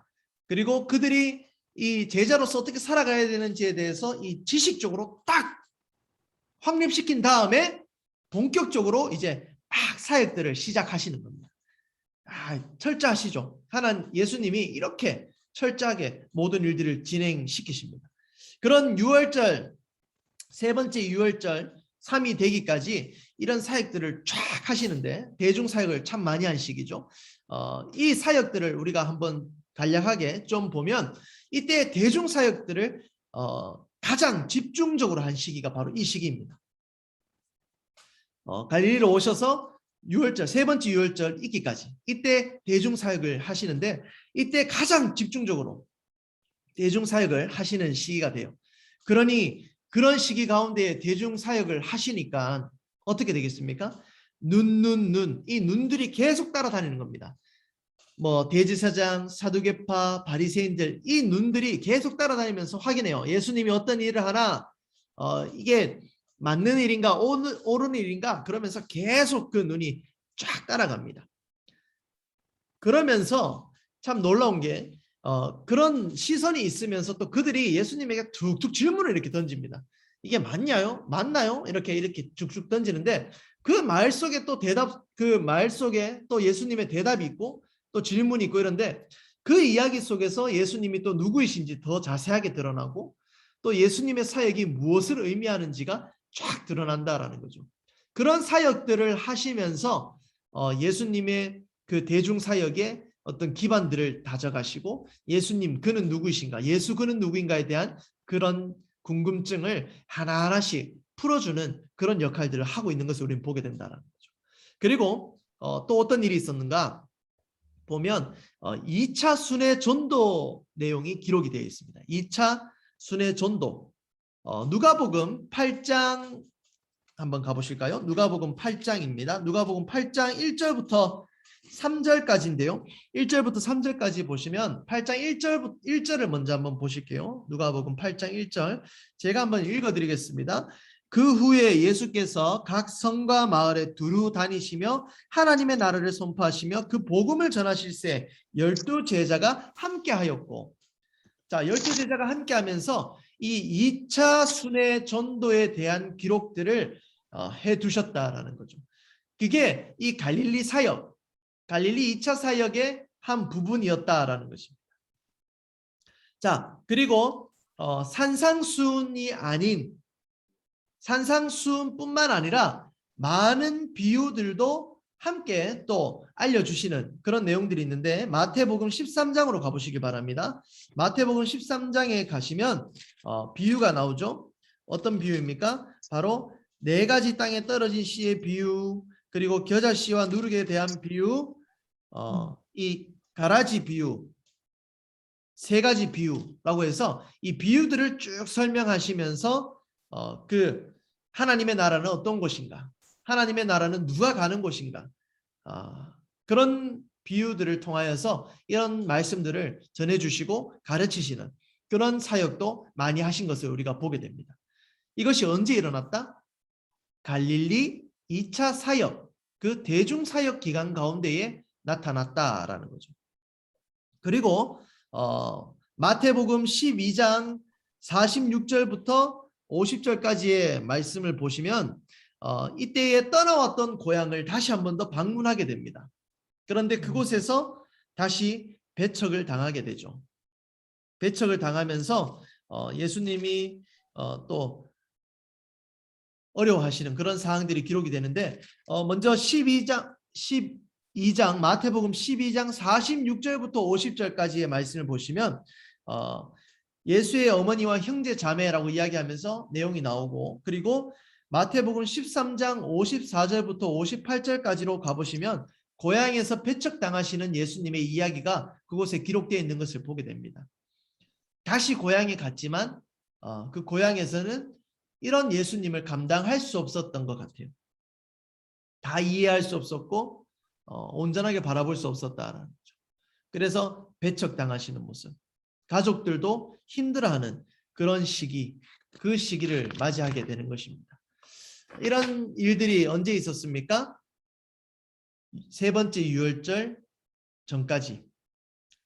그리고 그들이 이 제자로서 어떻게 살아가야 되는지에 대해서 이 지식적으로 딱 확립시킨 다음에 본격적으로 이제 막 사역들을 시작하시는 겁니다. 철저하시죠. 예수님이 이렇게 철저하게 모든 일들을 진행시키십니다. 그런 유월절, 세 번째 유월절 3위 되기까지 이런 사역들을 쫙 하시는데, 대중사역을 참 많이 한 시기죠. 이 사역들을 우리가 한번 간략하게 좀 보면, 이때 대중사역들을 가장 집중적으로 한 시기가 바로 이 시기입니다. 갈릴리로 오셔서 유월절, 세 번째 유월절 있기까지 이때 대중사역을 하시는데, 이때 가장 집중적으로 대중사역을 하시는 시기가 돼요. 그러니 그런 시기 가운데 대중사역을 하시니까 어떻게 되겠습니까? 이 눈들이 계속 따라다니는 겁니다. 뭐 대제사장, 사두개파, 바리새인들, 이 눈들이 계속 따라다니면서 확인해요. 예수님이 어떤 일을 하나, 이게 맞는 일인가, 옳은 일인가, 그러면서 계속 그 눈이 쫙 따라갑니다. 그러면서 참 놀라운 게 그런 시선이 있으면서 또 그들이 예수님에게 툭툭 질문을 이렇게 던집니다. 이게 맞나요? 맞나요? 이렇게 쭉쭉 던지는데, 그 말 속에 또 그 말 속에 또 예수님의 대답이 있고 또 질문이 있고 이런데, 그 이야기 속에서 예수님이 또 누구이신지 더 자세하게 드러나고, 또 예수님의 사역이 무엇을 의미하는지가 쫙 드러난다라는 거죠. 그런 사역들을 하시면서 예수님의 그 대중 사역의 어떤 기반들을 다져가시고, 예수님 그는 누구이신가, 예수 그는 누구인가에 대한 그런 궁금증을 하나하나씩 풀어주는 그런 역할들을 하고 있는 것을 우리는 보게 된다는 거죠. 그리고 또 어떤 일이 있었는가 보면 2차 순회 전도 내용이 기록이 되어 있습니다. 2차 순회 전도, 누가복음 8장 한번 가보실까요? 누가복음 8장입니다. 누가복음 8장 1절부터 3절까지인데요. 1절부터 3절까지 보시면 8장 1절을 먼저 한번 보실게요. 누가복음 8장 1절 제가 한번 읽어드리겠습니다. 그 후에 예수께서 각 성과 마을에 두루 다니시며 하나님의 나라를 선포하시며 그 복음을 전하실새 12제자가 함께하였고, 자, 12제자가 함께하면서 이 2차 순회 전도에 대한 기록들을 해두셨다라는 거죠. 그게 이 갈릴리 사역, 갈릴리 2차 사역의 한 부분이었다라는 것입니다. 자, 그리고 산상수훈뿐만 아니라 많은 비유들도 함께 또 알려주시는 그런 내용들이 있는데, 마태복음 13장으로 가보시기 바랍니다. 마태복음 13장에 가시면 비유가 나오죠. 어떤 비유입니까? 바로 4가지 땅에 떨어진 씨의 비유, 그리고 겨자씨와 누룩에 대한 비유, 이 가라지 비유, 3가지 비유라고 해서 이 비유들을 쭉 설명하시면서 그 하나님의 나라는 어떤 곳인가, 하나님의 나라는 누가 가는 곳인가, 그런 비유들을 통하여서 이런 말씀들을 전해주시고 가르치시는 그런 사역도 많이 하신 것을 우리가 보게 됩니다. 이것이 언제 일어났다? 갈릴리 2차 사역, 그 대중사역 기간 가운데에 나타났다라는 거죠. 그리고 마태복음 12장 46절부터 50절까지의 말씀을 보시면 이때에 떠나왔던 고향을 다시 한 번 더 방문하게 됩니다. 그런데 그곳에서 다시 배척을 당하게 되죠. 배척을 당하면서 예수님이 또 어려워하시는 그런 사항들이 기록이 되는데, 먼저 12장 마태복음 12장 46절부터 50절까지의 말씀을 보시면 예수의 어머니와 형제 자매라고 이야기하면서 내용이 나오고, 그리고 마태복음 13장 54절부터 58절까지로 가보시면 고향에서 배척당하시는 예수님의 이야기가 그곳에 기록되어 있는 것을 보게 됩니다. 다시 고향에 갔지만 그 고향에서는 이런 예수님을 감당할 수 없었던 것 같아요. 다 이해할 수 없었고 온전하게 바라볼 수 없었다라는 거죠. 그래서 배척당하시는 모습, 가족들도 힘들어하는 그런 시기, 그 시기를 맞이하게 되는 것입니다. 이런 일들이 언제 있었습니까? 세 번째 유월절 전까지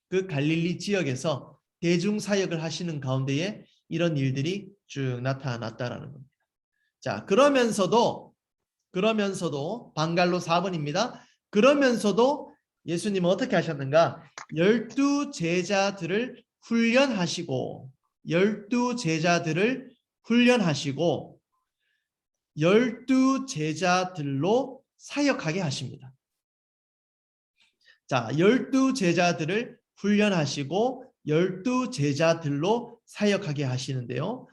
그 갈릴리 지역에서 대중 사역을 하시는 가운데에 이런 일들이 쭉 나타났다라는 겁니다. 자, 그러면서도 방갈로 4번입니다. 그러면서도 예수님은 어떻게 하셨는가? 12제자들을 훈련하시고 12제자들로 사역하게 하십니다. 자, 12제자들을 훈련하시고 12제자들로 사역하게 하시는데요.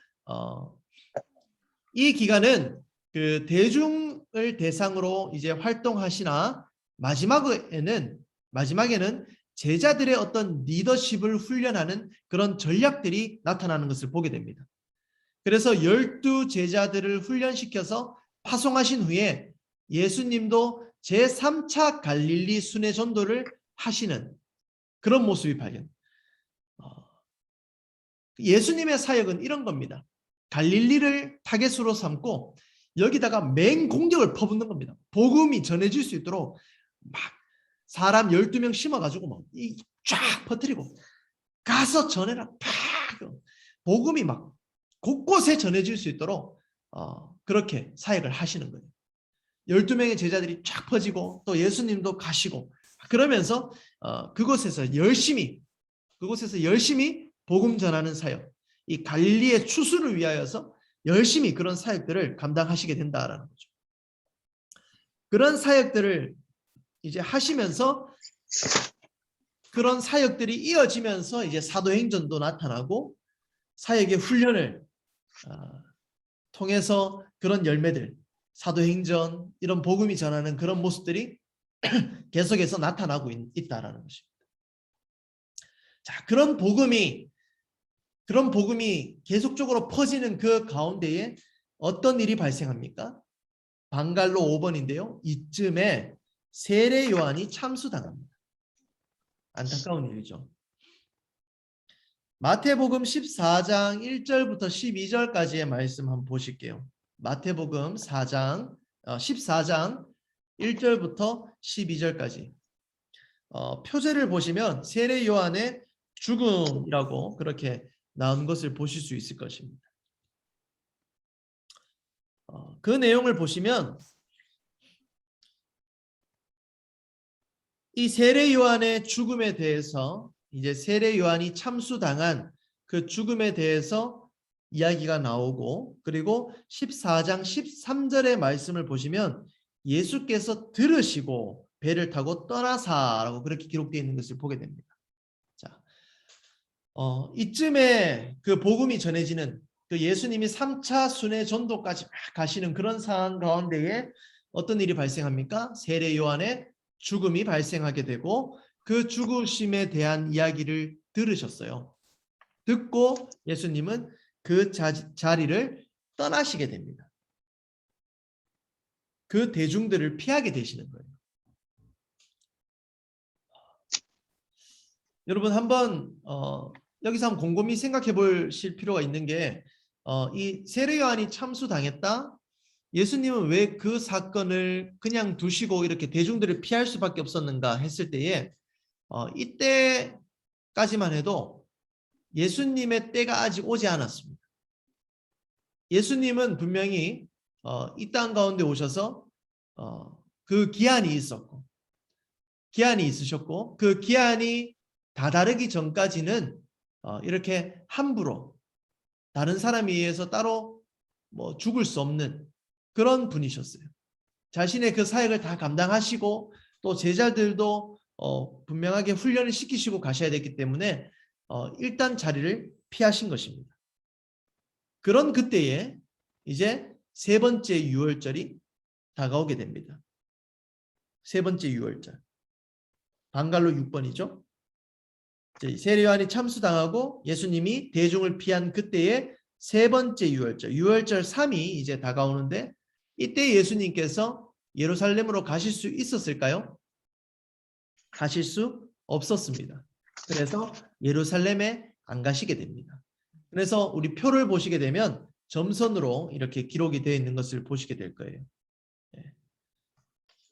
이 기간은 그 대중을 대상으로 이제 활동하시나 마지막에는 제자들의 어떤 리더십을 훈련하는 그런 전략들이 나타나는 것을 보게 됩니다. 그래서 12제자들을 훈련시켜서 파송하신 후에 예수님도 제3차 갈릴리 순회 전도를 하시는 그런 모습이 발견. 예수님의 사역은 이런 겁니다. 갈릴리를 타겟으로 삼고 여기다가 맹공격을 퍼붓는 겁니다. 복음이 전해질 수 있도록 막 사람 12명 심어가지고 막 쫙 퍼뜨리고 가서 전해라. 팍! 복음이 막 곳곳에 전해질 수 있도록 그렇게 사역을 하시는 거예요. 12명의 제자들이 쫙 퍼지고 또 예수님도 가시고 그러면서 그곳에서 열심히 복음 전하는 사역, 이 갈릴리의 추수를 위하여서 열심히 그런 사역들을 감당하시게 된다라는 거죠. 그런 사역들을 이제 하시면서 그런 사역들이 이어지면서 이제 사도행전도 나타나고 사역의 훈련을 통해서 그런 열매들, 사도행전 이런 복음이 전하는 그런 모습들이 계속해서 나타나고 있다라는 것입니다. 자, 그런 복음이 계속적으로 퍼지는 그 가운데에 어떤 일이 발생합니까? 방갈로 5번인데요. 이쯤에 세례 요한이 참수당합니다. 안타까운 일이죠. 마태복음 14장 1절부터 12절까지의 말씀 한번 보실게요. 마태복음 14장 1절부터 12절까지. 표제를 보시면 세례 요한의 죽음이라고 그렇게 나온 것을 보실 수 있을 것입니다. 그 내용을 보시면 이 세례 요한의 죽음에 대해서 이제 세례 요한이 참수당한 그 죽음에 대해서 이야기가 나오고 그리고 14장 13절의 말씀을 보시면 예수께서 들으시고 배를 타고 떠나사라고 그렇게 기록되어 있는 것을 보게 됩니다. 자, 이쯤에 그 복음이 전해지는 그 예수님이 3차 순회 전도까지 가시는 그런 상황 가운데에 어떤 일이 발생합니까? 세례 요한의 죽음이 발생하게 되고 그 죽으심에 대한 이야기를 들으셨어요. 듣고 예수님은 그 자리를 떠나시게 됩니다. 그 대중들을 피하게 되시는 거예요. 여러분 한번 여기서 한번 곰곰이 생각해 보실 필요가 있는 게 이 세례 요한이 참수당했다. 예수님은 왜 그 사건을 그냥 두시고 이렇게 대중들을 피할 수밖에 없었는가 했을 때에 이때까지만 해도 예수님의 때가 아직 오지 않았습니다. 예수님은 분명히 이 땅 가운데 오셔서 그 기한이 있으셨고 그 기한이 다다르기 전까지는 이렇게 함부로 다른 사람에 의해서 따로 뭐 죽을 수 없는 그런 분이셨어요. 자신의 그 사역을 다 감당하시고 또 제자들도 분명하게 훈련을 시키시고 가셔야 됐기 때문에 일단 자리를 피하신 것입니다. 그런 그때에 이제 세 번째 유월절이 다가오게 됩니다. 세 번째 유월절. 방갈로 6번이죠. 세례요한이 참수당하고 예수님이 대중을 피한 그때의 세 번째 유월절, 유월절 3이 이제 다가오는데 이때 예수님께서 예루살렘으로 가실 수 있었을까요? 가실 수 없었습니다. 그래서 예루살렘에 안 가시게 됩니다. 그래서 우리 표를 보시게 되면 점선으로 이렇게 기록이 되어 있는 것을 보시게 될 거예요.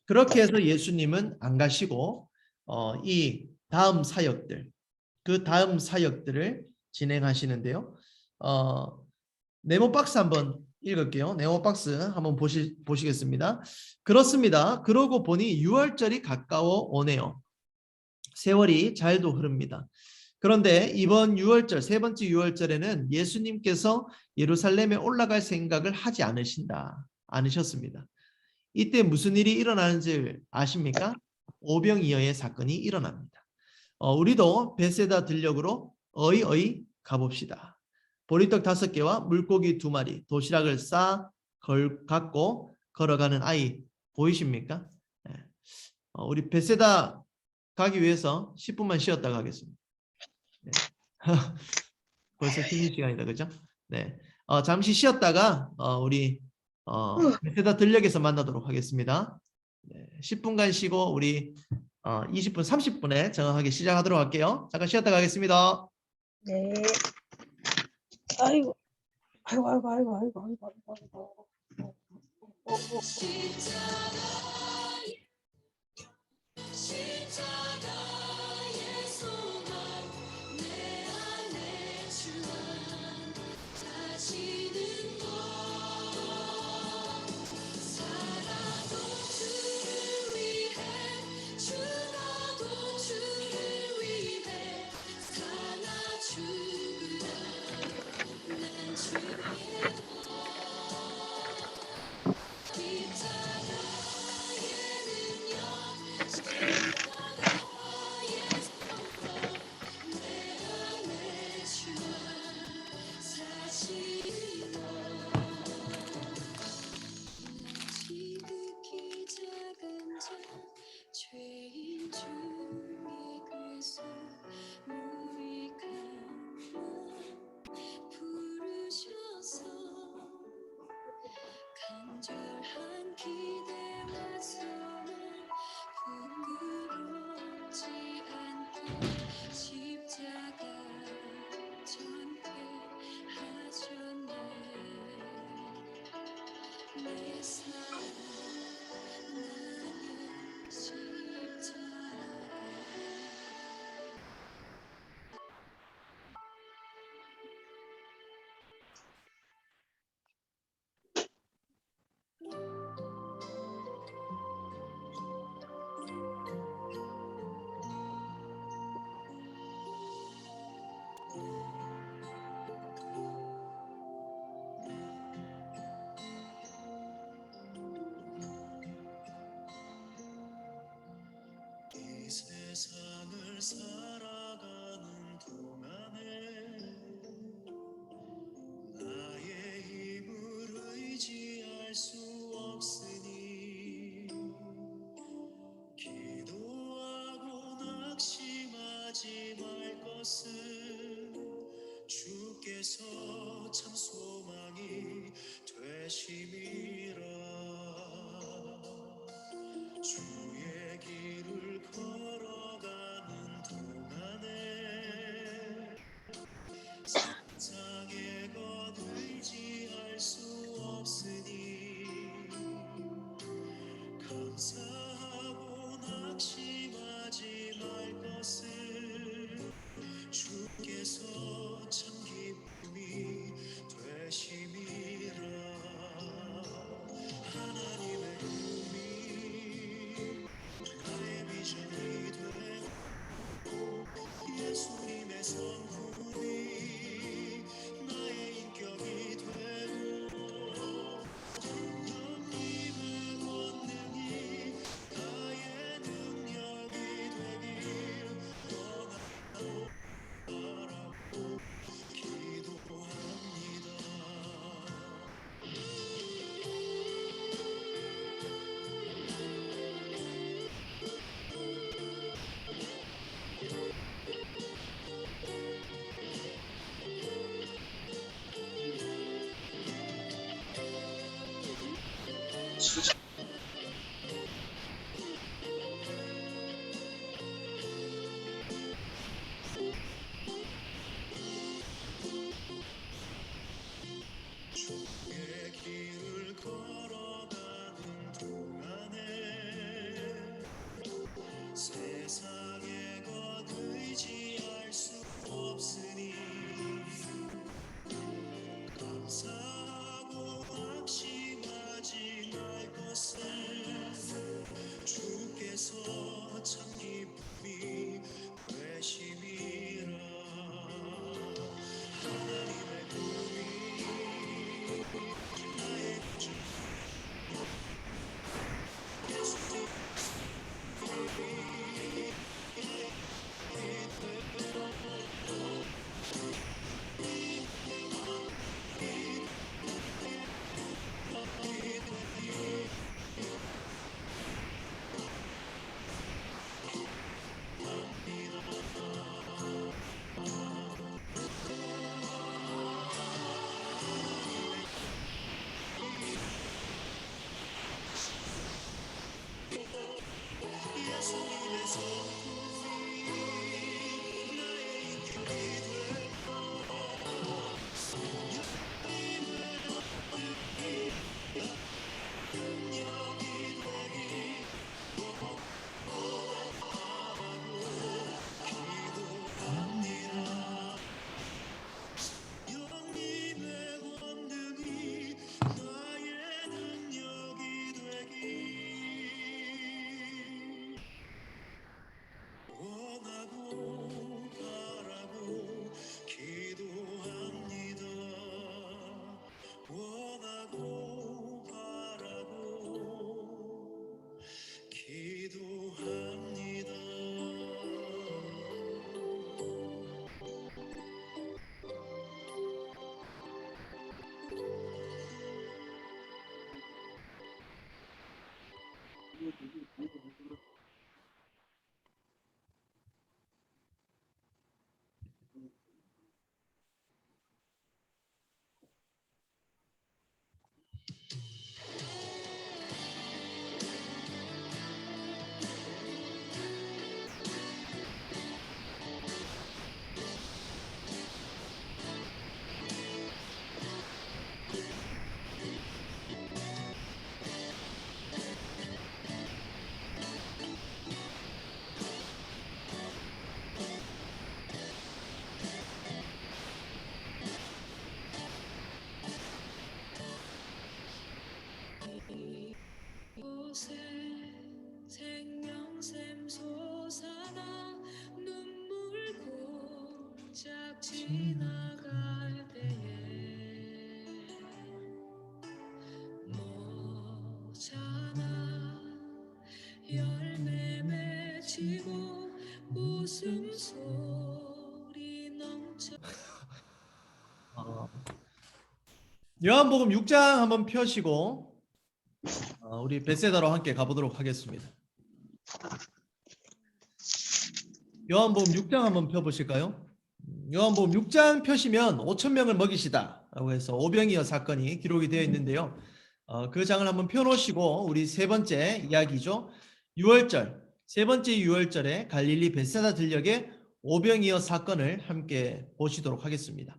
그렇게 해서 예수님은 안 가시고 이 다음 사역들, 그 다음 사역들을 진행하시는데요. 네모 박스 한번 읽을게요. 네모 박스 한번 보시겠습니다. 그렇습니다. 그러고 보니 6월절이 가까워 오네요. 세월이 잘도 흐릅니다. 그런데 이번 6월절, 세 번째 6월절에는 예수님께서 예루살렘에 올라갈 생각을 하지 않으셨습니다. 이때 무슨 일이 일어나는지 아십니까? 오병이어의 사건이 일어납니다. 우리도 베세다 들녘으로 어이 가봅시다. 보리떡 5개와 물고기 2마리, 도시락을 갖고 걸어가는 아이 보이십니까? 네. 우리 베세다 가기 위해서 10분만 쉬었다 가겠습니다. 네. 벌써 쉬는 시간이다, 그죠? 네. 잠시 쉬었다가 우리 베세다 들녘에서 만나도록 하겠습니다. 네. 10분간 쉬고 우리 20분, 30분에 정확하게 시작하도록 할게요. 잠깐 쉬었다 가겠습니다. 네. 아이고. 아이고, 아이고, 아이고, 아이고, 아이고, 아이고, 아이고. 십자가의 소망 내 안에 주한 사시는 것 살아도 주를 위해 죽어도 주를 위해 사나 죽으라 난 주의 지극히 작은 자 죄인 중에 그래서 무익한 나 부르셔서 간절한 기대와 소망 부끄럽지 않게 십자가 전폐하셨네 내 사랑 나는 십자가 이 세상을 살아가는 동안에 나의 힘을 의지할 수 없으니 기도하고 낙심하지 말 것은 주께서 참 소망이 되심이라 주의 길을 걸어가는 동안에 세상의 것 의지할 수 없으니 감사하고 낙심하지 말 것을 주께서 참 기쁨이 되심이라 주의 길을 걸어가는 동안에 세상의 것 의지할 수 없으니 감사하고 낙심하지 말 것을 주께서 참 기쁨이 되심이라 하나님의 꿈이 나의 주 예수님 예수님의 성품이 나의 힘이 되고 능력이 되기 기도합니다. 영님의 권능이 나의 능력이 되기 원하고 바라고 기도합니다. 원하고 바라고 기도합니다. 이곳에 생명샘 솟아나 눈물 고짝 지나갈 때에 모자나 열매 맺히고 웃음소리 넘쳐 요한복음 6장 한번 펴시고 우리 벳세다로 함께 가보도록 하겠습니다. 요한복음 6장 한번 펴보실까요? 요한복음 6장 펴시면 5,000명을 먹이시다라고 해서 오병이어 사건이 기록이 되어 있는데요. 그 장을 한번 펴놓으시고 우리 세 번째 이야기죠. 6월절, 세 번째 6월절에 갈릴리 벳세다 들녘의 오병이어 사건을 함께 보시도록 하겠습니다.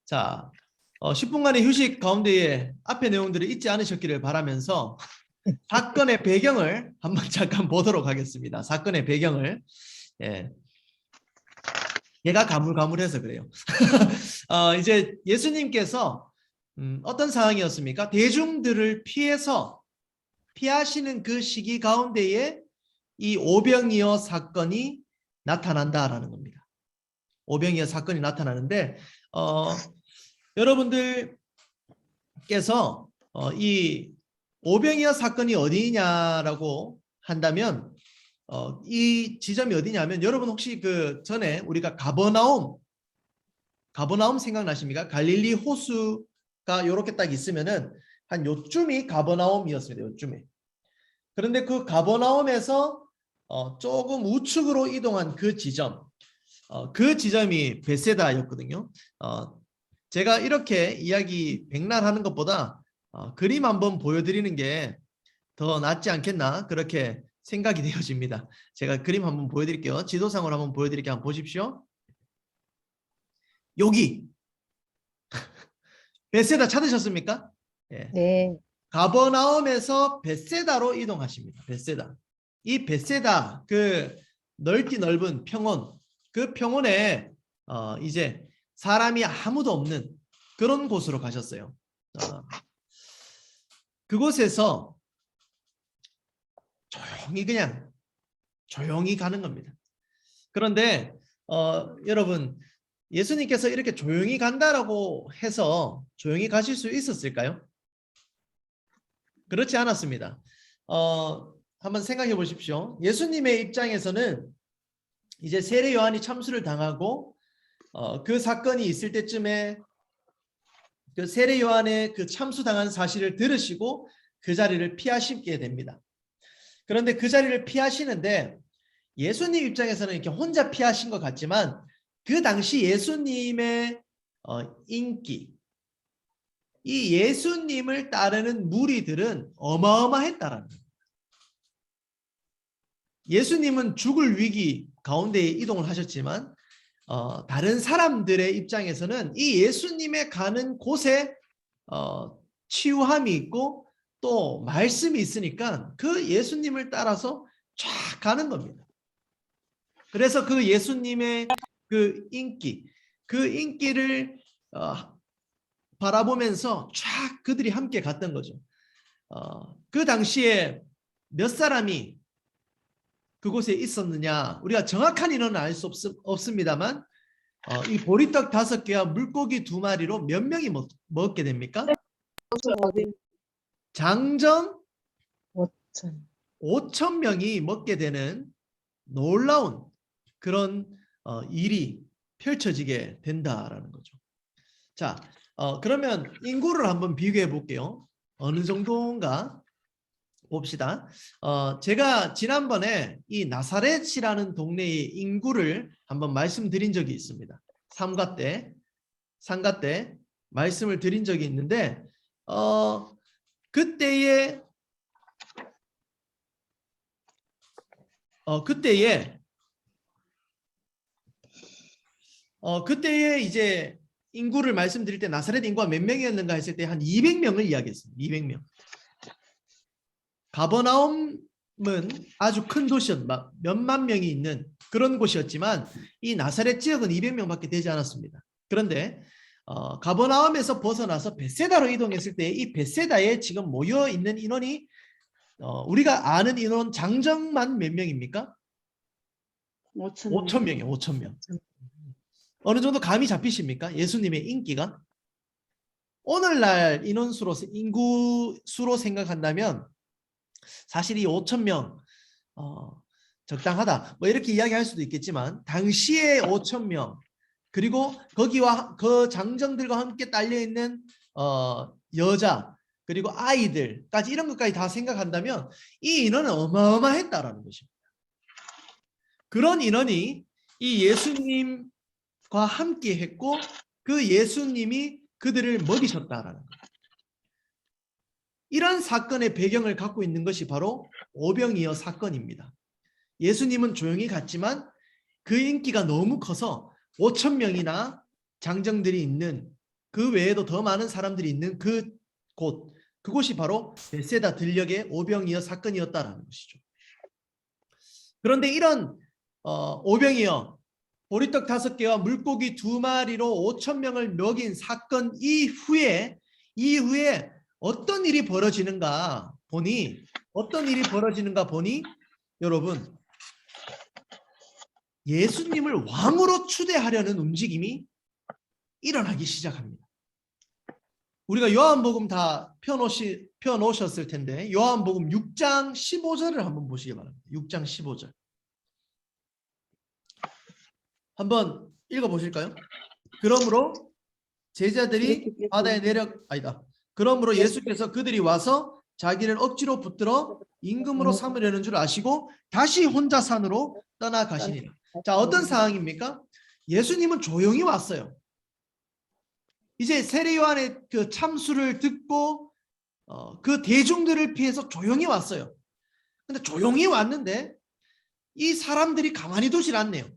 자, 10분간의 휴식 가운데에 앞의 내용들을 잊지 않으셨기를 바라면서 사건의 배경을 한번 잠깐 보도록 하겠습니다. 사건의 배경을. 예. 얘가 가물가물해서 그래요. 이제 예수님께서 어떤 상황이었습니까? 대중들을 피하시는 그 시기 가운데에 이 오병이어 사건이 나타난다라는 겁니다. 오병이어 사건이 나타나는데 여러분들께서 이 오병이어 사건이 어디냐라고 한다면 이 지점이 어디냐면 여러분 혹시 그 전에 우리가 가버나움 생각나십니까? 갈릴리 호수가 요렇게 딱 있으면은 한 요쯤이 가버나움이었습니다. 요쯤에. 그런데 그 가버나움에서 조금 우측으로 이동한 그 지점, 그 지점이 벳세다였거든요. 제가 이렇게 이야기 백날 하는 것보다 그림 한번 보여드리는 게 더 낫지 않겠나 그렇게 생각이 되어집니다. 제가 그림 한번 보여드릴게요. 지도상으로 한번 보여드릴게요. 한번 보십시오. 여기 베세다 찾으셨습니까? 예. 네. 가버나움에서 베세다로 이동하십니다. 베세다. 이 베세다 그 넓기 넓은 평원 그 평원에 이제 사람이 아무도 없는 그런 곳으로 가셨어요. 그곳에서 그냥 조용히 가는 겁니다. 그런데 여러분 예수님께서 이렇게 조용히 간다라고 해서 조용히 가실 수 있었을까요? 그렇지 않았습니다. 한번 생각해 보십시오. 예수님의 입장에서는 이제 세례 요한이 참수를 당하고 그 사건이 있을 때쯤에 그 세례 요한의 그 참수당한 사실을 들으시고 그 자리를 피하시게 됩니다. 그런데 그 자리를 피하시는데 예수님 입장에서는 이렇게 혼자 피하신 것 같지만 그 당시 예수님의 인기, 이 예수님을 따르는 무리들은 어마어마했다라는 거예요. 예수님은 죽을 위기 가운데에 이동을 하셨지만 다른 사람들의 입장에서는 이 예수님의 가는 곳에 치유함이 있고 또 말씀이 있으니까 그 예수님을 따라서 쫙 가는 겁니다. 그래서 그 예수님의 그 인기를 바라보면서 쫙 그들이 함께 갔던 거죠. 그 당시에 몇 사람이 그곳에 있었느냐 우리가 정확한 인원은 알 수 없습니다만 이 보리떡 5개와 물고기 2마리로 몇 명이 먹게 됩니까? 장정 5,000명이 먹게 되는 놀라운 그런 일이 펼쳐지게 된다라는 거죠. 자, 그러면 인구를 한번 비교해 볼게요. 어느 정도인가 봅시다. 제가 지난번에 이 나사렛이라는 동네의 인구를 한번 말씀드린 적이 있습니다. 상가 때 말씀을 드린 적이 있는데 그때에 이제 인구를 말씀드릴 때 나사렛 인구가 몇 명이었는가 했을 때 한 200명을 이야기했습니다. 200명. 가버나움은 아주 큰 도시였다. 몇만 명이 있는 그런 곳이었지만 이 나사렛 지역은 200명밖에 되지 않았습니다. 그런데 가버나움에서 벗어나서 베세다로 이동했을 때 이 베세다에 지금 모여 있는 인원이 우리가 아는 인원 장정만 몇 명입니까? 5,000명이에요. 5,000명. 어느 정도 감이 잡히십니까? 예수님의 인기가? 오늘날 인구수로 생각한다면 사실 이 5,000명 적당하다 뭐 이렇게 이야기할 수도 있겠지만 당시에 5,000명 그리고 거기와 그 장정들과 함께 딸려있는 여자 그리고 아이들까지 이런 것까지 다 생각한다면 이 인원은 어마어마했다라는 것입니다. 그런 인원이 이 예수님과 함께 했고 그 예수님이 그들을 먹이셨다라는 거예요. 이런 사건의 배경을 갖고 있는 것이 바로 오병이어 사건입니다. 예수님은 조용히 갔지만 그 인기가 너무 커서 5,000명이나 장정들이 있는 그 외에도 더 많은 사람들이 있는 그곳이 바로 베세다 들녘의 오병이어 사건이었다라는 것이죠. 그런데 이런 오병이어 보리떡 5개와 물고기 2마리로 5,000명을 먹인 사건 이후에 어떤 일이 벌어지는가 보니 여러분 예수님을 왕으로 추대하려는 움직임이 일어나기 시작합니다. 우리가 요한복음 다 펴놓으셨을 텐데 요한복음 6장 15절을 한번 보시기 바랍니다. 6장 15절 한번 읽어보실까요? 그러므로 제자들이 바다에 그러므로 예수께서 그들이 와서 자기를 억지로 붙들어 임금으로 삼으려는 줄 아시고 다시 혼자 산으로 떠나가시니라. 자, 어떤 상황입니까? 예수님은 조용히 왔어요. 이제 세례 요한의 그 참수를 듣고 그 대중들을 피해서 조용히 왔어요. 근데 조용히 왔는데 이 사람들이 가만히 두질 않네요.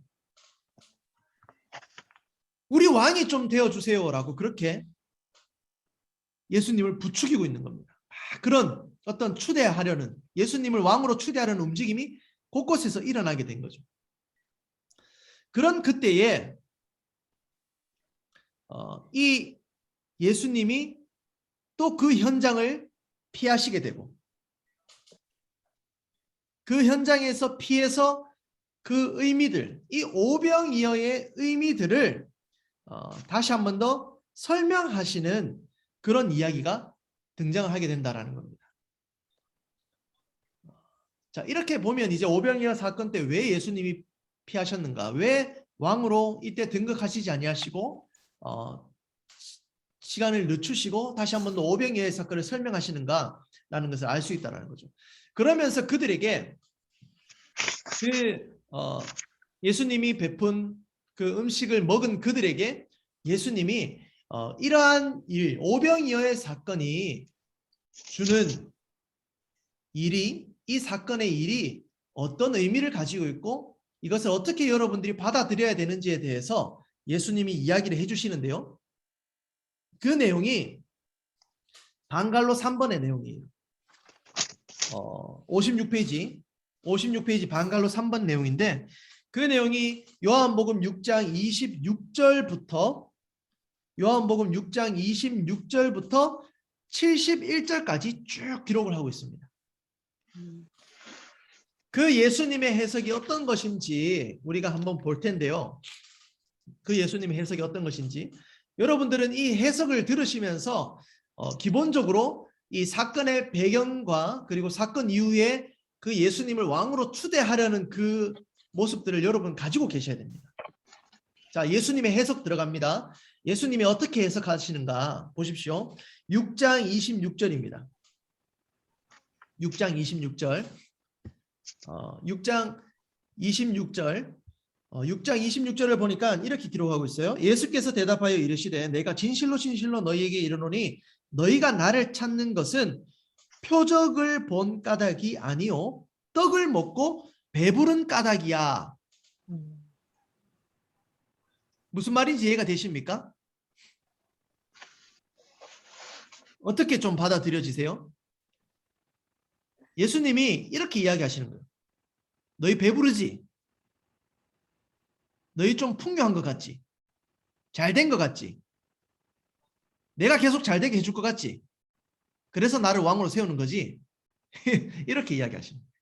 우리 왕이 좀 되어주세요라고 그렇게 예수님을 부추기고 있는 겁니다. 그런 어떤 추대하려는, 예수님을 왕으로 추대하려는 움직임이 곳곳에서 일어나게 된 거죠. 그런 그때에 이 예수님이 또 그 현장을 피하시게 되고, 그 현장에서 피해서 그 의미들, 이 오병이어의 의미들을 다시 한 번 더 설명하시는 그런 이야기가 등장을 하게 된다라는 겁니다. 자, 이렇게 보면 이제 오병이어 사건 때 왜 예수님이 피하셨는가? 왜 왕으로 이때 등극하시지 아니하시고 시간을 늦추시고 다시 한 번 더 오병이어의 사건을 설명하시는가라는 것을 알 수 있다는 거죠. 그러면서 그들에게 예수님이 베푼 그 음식을 먹은 그들에게 예수님이 이러한 일, 오병이어의 사건이 주는 일이, 이 사건의 일이 어떤 의미를 가지고 있고 이것을 어떻게 여러분들이 받아들여야 되는지에 대해서 예수님이 이야기를 해주시는데요. 그 내용이 방갈로 3번의 내용이에요. 56페이지 방갈로 3번 내용인데, 그 내용이 요한복음 6장 26절부터 71절까지 쭉 기록을 하고 있습니다. 그 예수님의 해석이 어떤 것인지 우리가 한번 볼 텐데요. 그 예수님의 해석이 어떤 것인지 여러분들은 이 해석을 들으시면서 기본적으로 이 사건의 배경과 그리고 사건 이후에 그 예수님을 왕으로 추대하려는 그 모습들을 여러분 가지고 계셔야 됩니다. 자, 예수님의 해석 들어갑니다. 예수님이 어떻게 해석하시는가 보십시오. 6장 26절입니다. 6장 26절. 6장 26절을 보니까 이렇게 기록하고 있어요. 예수께서 대답하여 이르시되 내가 진실로 진실로 너희에게 이르노니 너희가 나를 찾는 것은 표적을 본 까닭이 아니요 떡을 먹고 배부른 까닭이야. 무슨 말인지 이해가 되십니까? 어떻게 좀 받아들여지세요? 예수님이 이렇게 이야기하시는 거예요. 너희 배부르지? 너희 좀 풍요한 것 같지? 잘 된 것 같지? 내가 계속 잘 되게 해줄 것 같지? 그래서 나를 왕으로 세우는 거지? 이렇게 이야기하시는 거예요.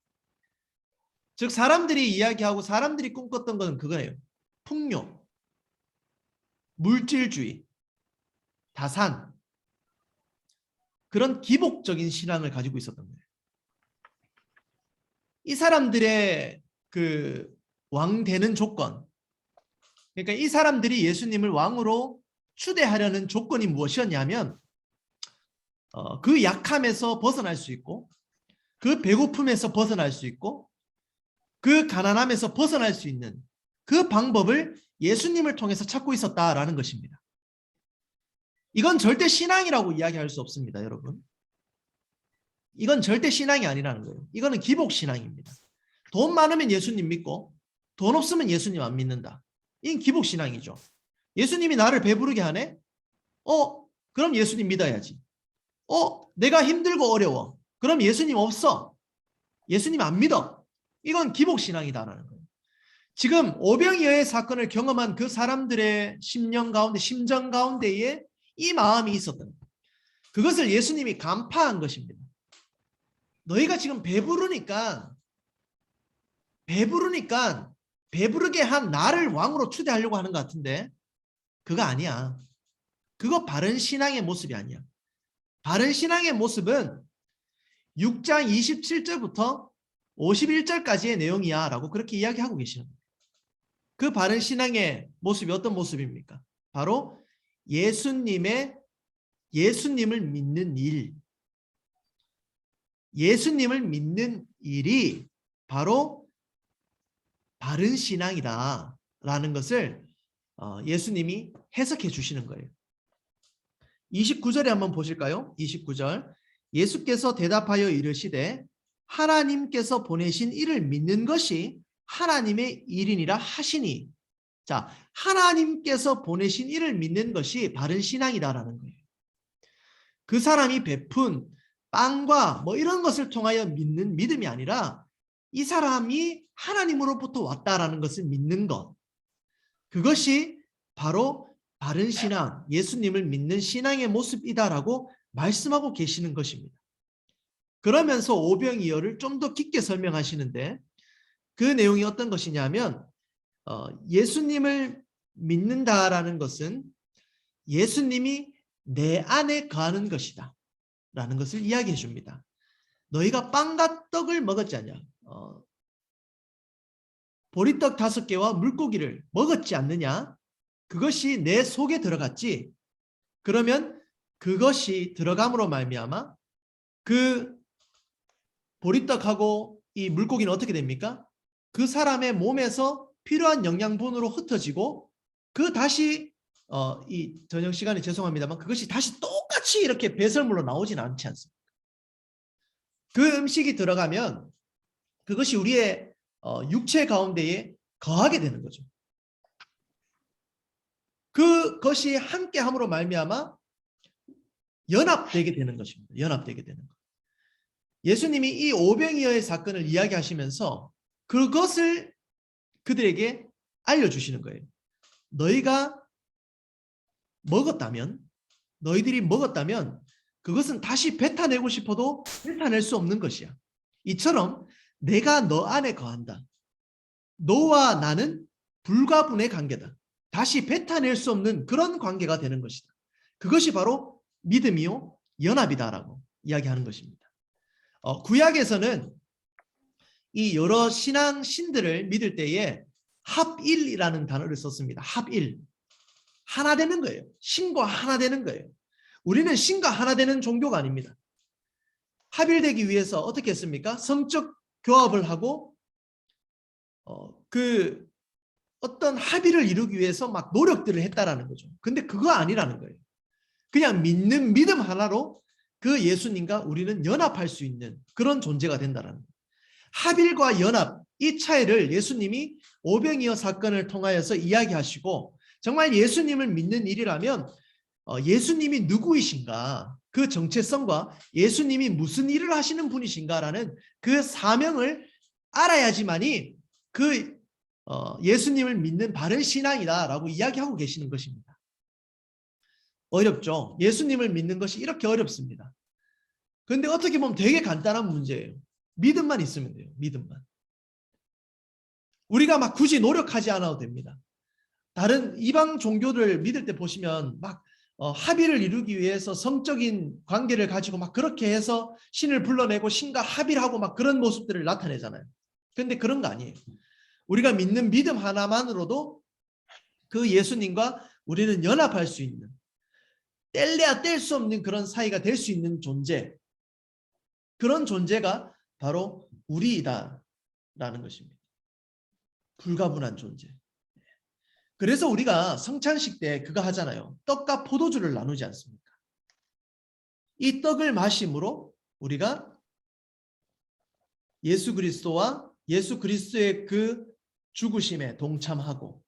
즉 사람들이 이야기하고 사람들이 꿈꿨던 것은 그거예요. 풍요, 물질주의, 다산, 그런 기복적인 신앙을 가지고 있었던 거예요. 이 사람들의 그 왕 되는 조건, 그러니까 이 사람들이 예수님을 왕으로 추대하려는 조건이 무엇이었냐면 그 약함에서 벗어날 수 있고 그 배고픔에서 벗어날 수 있고 그 가난함에서 벗어날 수 있는 그 방법을 예수님을 통해서 찾고 있었다라는 것입니다. 이건 절대 신앙이라고 이야기할 수 없습니다, 여러분. 이건 절대 신앙이 아니라는 거예요. 이거는 기복신앙입니다. 돈 많으면 예수님 믿고 돈 없으면 예수님 안 믿는다. 이건 기복신앙이죠. 예수님이 나를 배부르게 하네? 그럼 예수님 믿어야지. 내가 힘들고 어려워. 그럼 예수님 없어. 예수님 안 믿어. 이건 기복신앙이다라는 거예요. 지금 오병이어의 사건을 경험한 그 사람들의 심령 가운데, 심정 가운데에 이 마음이 있었던 거예요. 그것을 예수님이 간파한 것입니다. 너희가 지금 배부르니까 배부르게 한 나를 왕으로 추대하려고 하는 것 같은데 그거 아니야. 그거 바른 신앙의 모습이 아니야. 바른 신앙의 모습은 6장 27절부터 51절까지의 내용이야 라고 그렇게 이야기하고 계시는 거예요. 그 바른 신앙의 모습이 어떤 모습입니까? 바로 예수님을 믿는 일, 예수님을 믿는 일이 바로 바른 신앙이다 라는 것을 예수님이 해석해 주시는 거예요. 29절에 한번 보실까요? 29절. 예수께서 대답하여 이르시되 하나님께서 보내신 이를 믿는 것이 하나님의 일이니라 하시니. 자, 하나님께서 보내신 이를 믿는 것이 바른 신앙이다라는 거예요. 그 사람이 베푼 빵과 뭐 이런 것을 통하여 믿는 믿음이 아니라 이 사람이 하나님으로부터 왔다라는 것을 믿는 것. 그것이 바로 바른 신앙, 예수님을 믿는 신앙의 모습이다라고 말씀하고 계시는 것입니다. 그러면서 오병이어를 좀 더 깊게 설명하시는데 그 내용이 어떤 것이냐면 예수님을 믿는다라는 것은 예수님이 내 안에 거하는 것이다 라는 것을 이야기해 줍니다. 너희가 빵과 떡을 먹었지 않냐? 보리떡 5개와 물고기를 먹었지 않느냐? 그것이 내 속에 들어갔지. 그러면 그것이 들어감으로 말미암아 그 보리떡하고 이 물고기는 어떻게 됩니까? 그 사람의 몸에서 필요한 영양분으로 흩어지고 그 다시 이 저녁 시간에 죄송합니다만 그것이 다시 똑같이 이렇게 배설물로 나오진 않지 않습니까? 그 음식이 들어가면 그것이 우리의 육체 가운데에 거하게 되는 거죠. 그것이 함께함으로 말미암아 연합되게 되는 것입니다. 연합되게 되는 것. 예수님이 이 오병이어의 사건을 이야기하시면서 그것을 그들에게 알려주시는 거예요. 너희들이 먹었다면 그것은 다시 뱉어내고 싶어도 뱉어낼 수 없는 것이야. 이처럼 내가 너 안에 거한다. 너와 나는 불가분의 관계다. 다시 뱉어낼 수 없는 그런 관계가 되는 것이다. 그것이 바로 믿음이요 연합이다라고 이야기하는 것입니다. 구약에서는 이 여러 신앙 신들을 믿을 때에 합일이라는 단어를 썼습니다. 합일. 하나 되는 거예요. 신과 하나 되는 거예요. 우리는 신과 하나 되는 종교가 아닙니다. 합일되기 위해서 어떻게 했습니까? 성적 교합을 하고 그 어떤 합의를 이루기 위해서 막 노력들을 했다라는 거죠. 근데 그거 아니라는 거예요. 그냥 믿는 믿음 하나로 그 예수님과 우리는 연합할 수 있는 그런 존재가 된다라는 거예요. 합일과 연합, 이 차이를 예수님이 오병이어 사건을 통하여서 이야기하시고 정말 예수님을 믿는 일이라면 예수님이 누구이신가, 그 정체성과 예수님이 무슨 일을 하시는 분이신가라는 그 사명을 알아야지만이 그 예수님을 믿는 바른 신앙이다라고 이야기하고 계시는 것입니다. 어렵죠? 예수님을 믿는 것이 이렇게 어렵습니다. 그런데 어떻게 보면 되게 간단한 문제예요. 믿음만 있으면 돼요. 믿음만. 우리가 막 굳이 노력하지 않아도 됩니다. 다른 이방 종교를 믿을 때 보시면 막 합의를 이루기 위해서 성적인 관계를 가지고 막 그렇게 해서 신을 불러내고 신과 합의를 하고 막 그런 모습들을 나타내잖아요. 그런데 그런 거 아니에요. 우리가 믿는 믿음 하나만으로도 그 예수님과 우리는 연합할 수 있는, 뗄래야 뗄 수 없는 그런 사이가 될 수 있는 존재, 그런 존재가 바로 우리이다라는 것입니다. 불가분한 존재. 그래서 우리가 성찬식 때 그거 하잖아요. 떡과 포도주를 나누지 않습니까? 이 떡을 마심으로 우리가 예수 그리스도와 예수 그리스도의 그 죽으심에 동참하고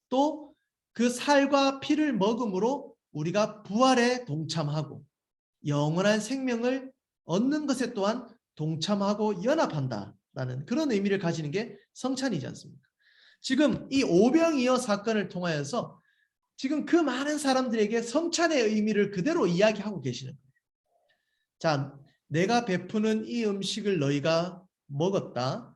또 그 살과 피를 먹음으로 우리가 부활에 동참하고 영원한 생명을 얻는 것에 또한 동참하고 연합한다라는 그런 의미를 가지는 게 성찬이지 않습니까? 지금 이 오병이어 사건을 통하여서 지금 그 많은 사람들에게 성찬의 의미를 그대로 이야기하고 계시는 거예요. 자, 내가 베푸는 이 음식을 너희가 먹었다.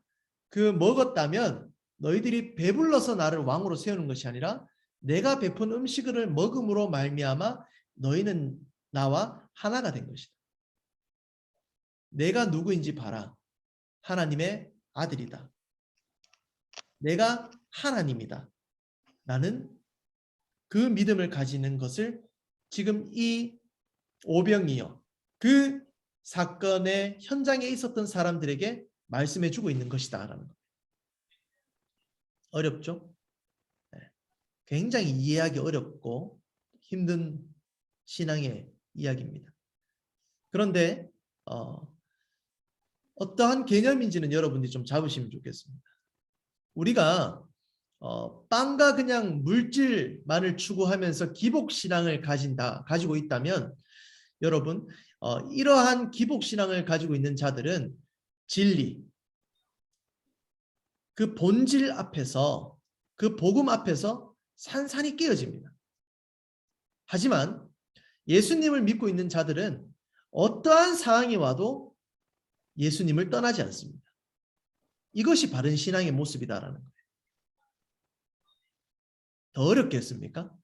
그 먹었다면 너희들이 배불러서 나를 왕으로 세우는 것이 아니라 내가 베푼 음식을 먹음으로 말미암아 너희는 나와 하나가 된 것이다. 내가 누구인지 봐라. 하나님의 아들이다. 내가 하나님이다. 라는 그 믿음을 가지는 것을 지금 이 오병이어 그 사건의 현장에 있었던 사람들에게 말씀해 주고 있는 것이다. 라는 것. 어렵죠? 네. 굉장히 이해하기 어렵고 힘든 신앙의 이야기입니다. 그런데 어떠한 개념인지는 여러분들이 좀 잡으시면 좋겠습니다. 우리가 빵과 그냥 물질만을 추구하면서 기복신앙을 가지고 있다면 여러분 이러한 기복신앙을 가지고 있는 자들은 진리, 그 본질 앞에서 그 복음 앞에서 산산이 깨어집니다. 하지만 예수님을 믿고 있는 자들은 어떠한 상황이 와도 예수님을 떠나지 않습니다. 이것이 바른 신앙의 모습이다라는 거예요. 더 어렵겠습니까?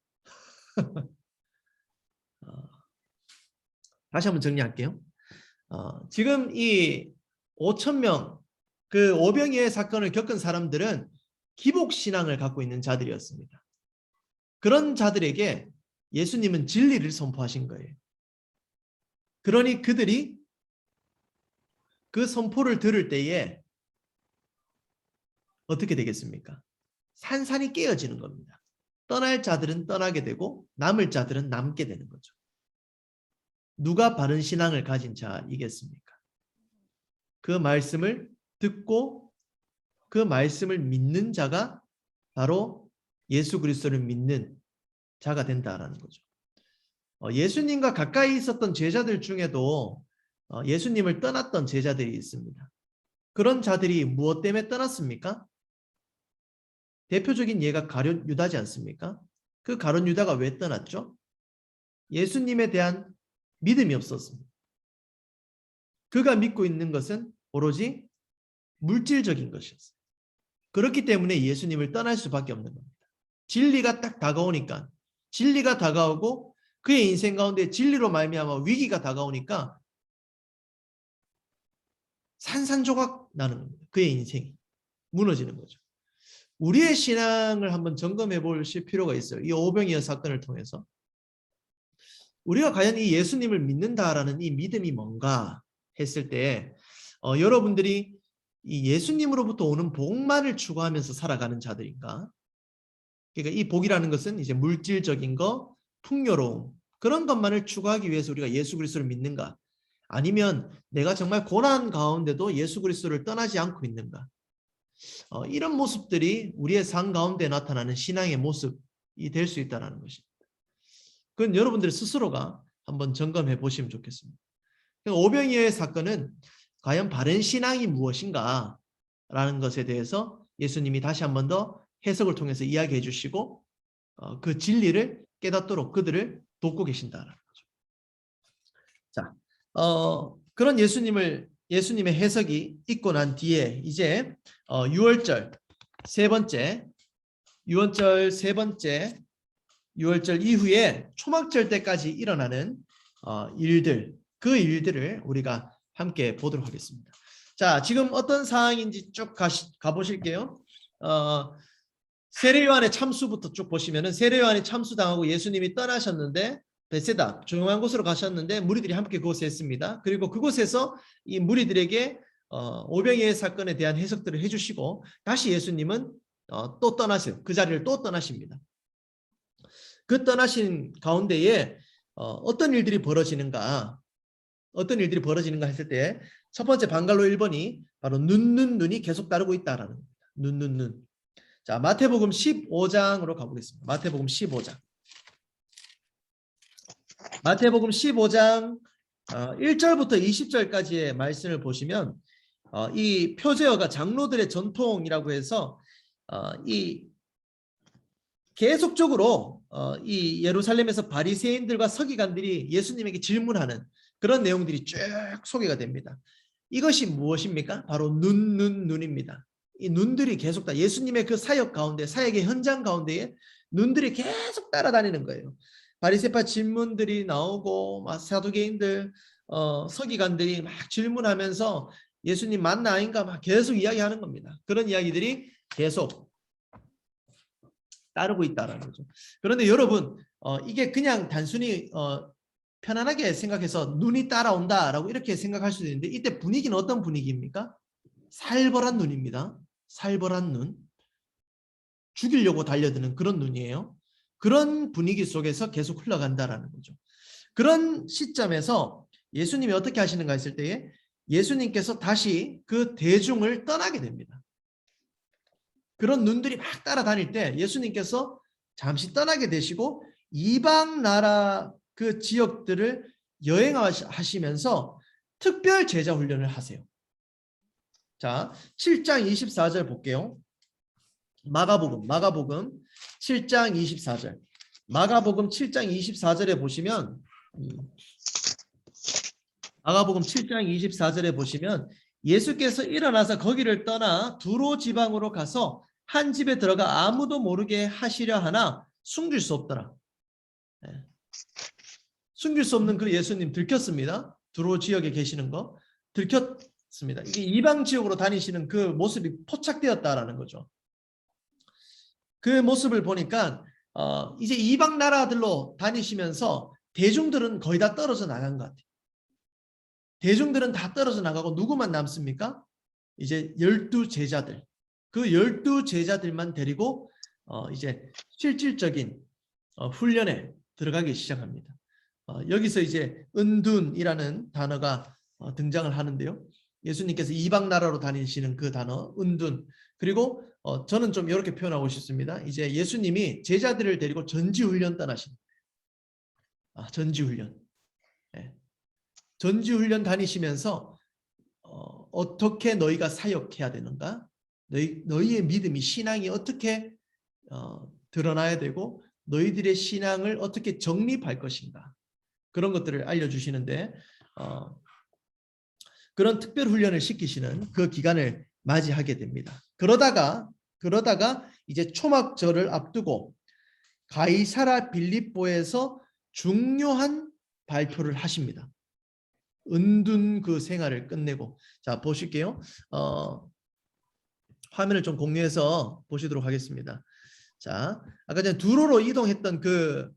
다시 한번 정리할게요. 지금 이 5,000명 그 오병이의 사건을 겪은 사람들은 기복신앙을 갖고 있는 자들이었습니다. 그런 자들에게 예수님은 진리를 선포하신 거예요. 그러니 그들이 그 선포를 들을 때에 어떻게 되겠습니까? 산산이 깨어지는 겁니다. 떠날 자들은 떠나게 되고 남을 자들은 남게 되는 거죠. 누가 바른 신앙을 가진 자이겠습니까? 그 말씀을 듣고 그 말씀을 믿는 자가 바로 예수 그리스도를 믿는 자가 된다라는 거죠. 예수님과 가까이 있었던 제자들 중에도 예수님을 떠났던 제자들이 있습니다. 그런 자들이 무엇 때문에 떠났습니까? 대표적인 예가 가룟 유다지 않습니까? 그 가룟 유다가 왜 떠났죠? 예수님에 대한 믿음이 없었습니다. 그가 믿고 있는 것은 오로지 물질적인 것이었어요. 그렇기 때문에 예수님을 떠날 수밖에 없는 겁니다. 진리가 딱 다가오니까, 진리가 다가오고 그의 인생 가운데 진리로 말미암아 위기가 다가오니까 산산조각 나는 겁니다. 그의 인생이 무너지는 거죠. 우리의 신앙을 한번 점검해 보실 필요가 있어요. 이 오병이어 사건을 통해서 우리가 과연 이 예수님을 믿는다라는 이 믿음이 뭔가 했을 때 여러분들이 이 예수님으로부터 오는 복만을 추구하면서 살아가는 자들인가? 그러니까 이 복이라는 것은 이제 물질적인 거, 풍요로움 그런 것만을 추구하기 위해서 우리가 예수 그리스도를 믿는가? 아니면 내가 정말 고난 가운데도 예수 그리스도를 떠나지 않고 있는가? 이런 모습들이 우리의 삶 가운데 나타나는 신앙의 모습이 될 수 있다는 것입니다. 그건 여러분들 스스로가 한번 점검해 보시면 좋겠습니다. 오병이어의 사건은 과연 바른 신앙이 무엇인가 라는 것에 대해서 예수님이 다시 한 번 더 해석을 통해서 이야기해 주시고 그 진리를 깨닫도록 그들을 돕고 계신다는 거죠. 자, 그런 예수님의 해석이 있고 난 뒤에 이제 6월절 세 번째 6월절 이후에 초막절 때까지 일어나는 일들, 그 일들을 우리가 함께 보도록 하겠습니다. 자, 지금 어떤 상황인지 쭉 가보실게요. 세례요한의 참수부터 쭉 보시면은 세례요한이 참수당하고 예수님이 떠나셨는데 베세다 조용한 곳으로 가셨는데 무리들이 함께 그곳에 있습니다. 그리고 그곳에서 이 무리들에게 오병이어의 사건에 대한 해석들을 해주시고 다시 예수님은 또 떠나세요. 그 자리를 또 떠나십니다. 그 떠나신 가운데에 어떤 일들이 벌어지는가 했을 때 첫 번째 방갈로 1번이 바로 눈이 계속 따르고 있다라는 겁니다. 눈. 자, 마태복음 15장으로 가보겠습니다. 마태복음 15장 1절부터 20절까지의 말씀을 보시면 이 표제어가 장로들의 전통이라고 해서 이 계속적으로 이 예루살렘에서 바리새인들과 서기관들이 예수님에게 질문하는 그런 내용들이 쭉 소개가 됩니다. 이것이 무엇입니까? 바로 눈입니다. 이 눈들이 계속 예수님의 그 사역 가운데, 사역의 현장 가운데에 눈들이 계속 따라다니는 거예요. 바리새파 질문들이 나오고 막 사두개인들, 서기관들이 막 질문하면서 예수님 맞나 아닌가 막 계속 이야기하는 겁니다. 그런 이야기들이 계속 따르고 있다는 거죠. 그런데 여러분, 이게 그냥 단순히 편안하게 생각해서 눈이 따라온다라고 이렇게 생각할 수도 있는데 이때 분위기는 어떤 분위기입니까? 살벌한 눈입니다. 살벌한 눈. 죽이려고 달려드는 그런 눈이에요. 그런 분위기 속에서 계속 흘러간다라는 거죠. 그런 시점에서 예수님이 어떻게 하시는가 했을 때에 예수님께서 다시 그 대중을 떠나게 됩니다. 그런 눈들이 막 따라다닐 때 예수님께서 잠시 떠나게 되시고 이방 나라 그 지역들을 여행하시면서 특별 제자 훈련을 하세요. 자, 7장 24절 볼게요. 마가복음 7장 24절. 마가복음 7장 24절에 보시면 마가복음 7장 24절에 보시면 예수께서 일어나서 거기를 떠나 두로 지방으로 가서 한 집에 들어가 아무도 모르게 하시려 하나 숨길 수 없더라. 숨길 수 없는 그 예수님 들켰습니다. 두로 지역에 계시는 거 들켰습니다. 이게 이방 지역으로 다니시는 그 모습이 포착되었다라는 거죠. 그 모습을 보니까 이제 이방 나라들로 다니시면서 대중들은 거의 다 떨어져 나간 것 같아요. 대중들은 다 떨어져 나가고 누구만 남습니까? 이제 12 제자들. 그 12 제자들만 데리고 이제 실질적인 훈련에 들어가기 시작합니다. 여기서 이제 은둔이라는 단어가 등장을 하는데요. 예수님께서 이방 나라로 다니시는 그 단어 은둔. 그리고 저는 좀 이렇게 표현하고 싶습니다. 이제 예수님이 제자들을 데리고 전지훈련 떠나십니다. 전지훈련. 네. 전지훈련 다니시면서 어떻게 너희가 사역해야 되는가? 너희의 믿음이 신앙이 어떻게 드러나야 되고 너희들의 신앙을 어떻게 정립할 것인가? 그런 것들을 알려주시는데 그런 특별 훈련을 시키시는 그 기간을 맞이하게 됩니다. 그러다가 이제 초막절을 앞두고 가이사랴 빌립보에서 중요한 발표를 하십니다. 은둔 그 생활을 끝내고. 자, 보실게요. 화면을 좀 공유해서 보시도록 하겠습니다. 자, 아까 전에 두로로 이동했던 그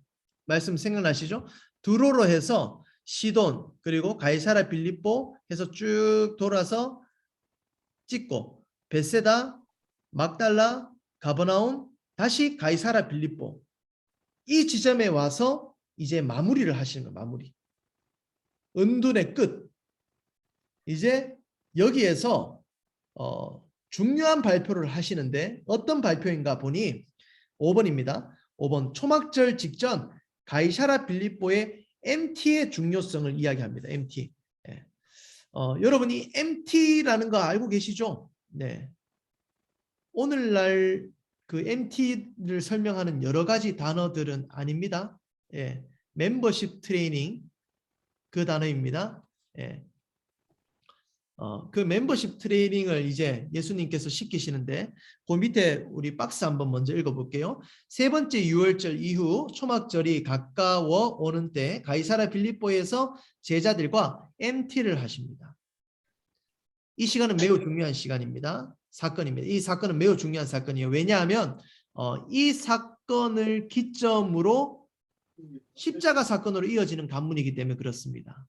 말씀 생각나시죠? 두로로 해서 시돈 그리고 가이사랴 빌립보 해서 쭉 돌아서 찍고 베세다, 막달라, 가버나움, 다시 가이사랴 빌립보 이 지점에 와서 이제 마무리를 하시는 거예요. 마무리. 은둔의 끝. 이제 여기에서 중요한 발표를 하시는데 어떤 발표인가 보니 5번입니다. 5번 초막절 직전 가이사랴 빌립보의 MT의 중요성을 이야기합니다. MT. 네. 여러분이 MT라는 거 알고 계시죠? 네. 오늘날 그 MT를 설명하는 여러 가지 단어들은 아닙니다. 예. 멤버십 트레이닝 그 단어입니다. 예. 그 멤버십 트레이닝을 이제 예수님께서 시키시는데 그 밑에 우리 박스 한번 먼저 읽어볼게요. 세 번째 유월절 이후 초막절이 가까워 오는 때 가이사랴 빌립보에서 제자들과 MT를 하십니다. 이 시간은 매우 중요한 시간입니다. 사건입니다. 이 사건은 매우 중요한 사건이에요. 왜냐하면 이 사건을 기점으로 십자가 사건으로 이어지는 관문이기 때문에 그렇습니다.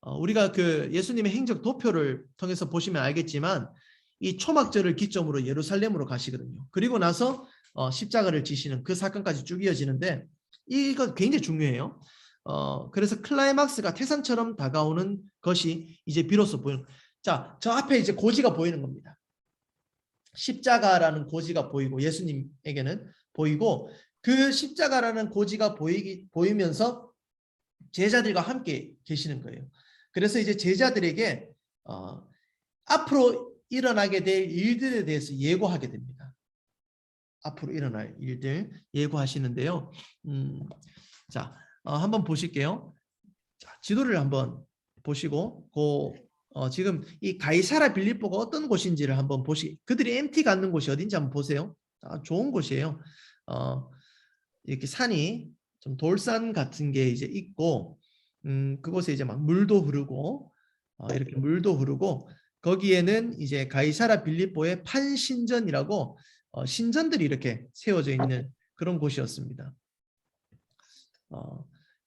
우리가 그 예수님의 행적 도표를 통해서 보시면 알겠지만 이 초막절을 기점으로 예루살렘으로 가시거든요. 그리고 나서 십자가를 지시는 그 사건까지 쭉 이어지는데 이거 굉장히 중요해요. 그래서 클라이막스가 태산처럼 다가오는 것이 이제 비로소 보이는. 자, 저 앞에 이제 고지가 보이는 겁니다. 십자가라는 고지가 보이고 예수님에게는 보이고 그 십자가라는 고지가 보이면서 제자들과 함께 계시는 거예요. 그래서 이제 제자들에게 앞으로 일어나게 될 일들에 대해서 예고하게 됩니다. 앞으로 일어날 일들 예고하시는데요. 자, 한번 보실게요. 자, 지도를 한번 보시고 지금 이 가이사랴 빌립보가 어떤 곳인지를 한번 그들이 MT 갖는 곳이 어딘지 한번 보세요. 좋은 곳이에요. 이렇게 산이 좀 돌산 같은 게 이제 있고 그곳에 이제 막 물도 흐르고 이렇게 물도 흐르고 거기에는 이제 가이사랴 빌립보의 판신전이라고 신전들이 이렇게 세워져 있는 그런 곳이었습니다.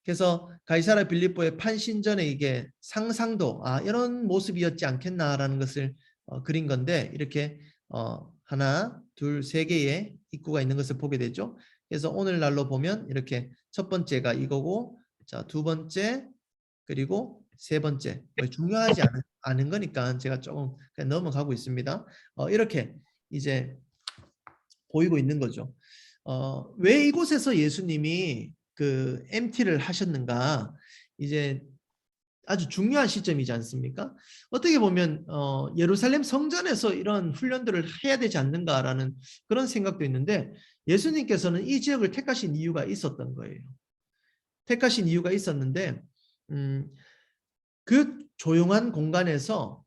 그래서 가이사랴 빌립보의 판신전에 이게 상상도 이런 모습이었지 않겠나라는 것을 그린 건데 이렇게 하나, 둘, 세 개의 입구가 있는 것을 보게 되죠. 그래서 오늘날로 보면 이렇게 첫 번째가 이거고, 자, 두 번째, 그리고 세 번째, 중요하지 않은 거니까 제가 조금 그냥 넘어가고 있습니다. 이렇게 이제 보이고 있는 거죠. 왜 이곳에서 예수님이 그 MT를 하셨는가? 이제 아주 중요한 시점이지 않습니까? 어떻게 보면 예루살렘 성전에서 이런 훈련들을 해야 되지 않는가라는 그런 생각도 있는데 예수님께서는 이 지역을 택하신 이유가 있었던 거예요. 택하신 이유가 있었는데 그 조용한 공간에서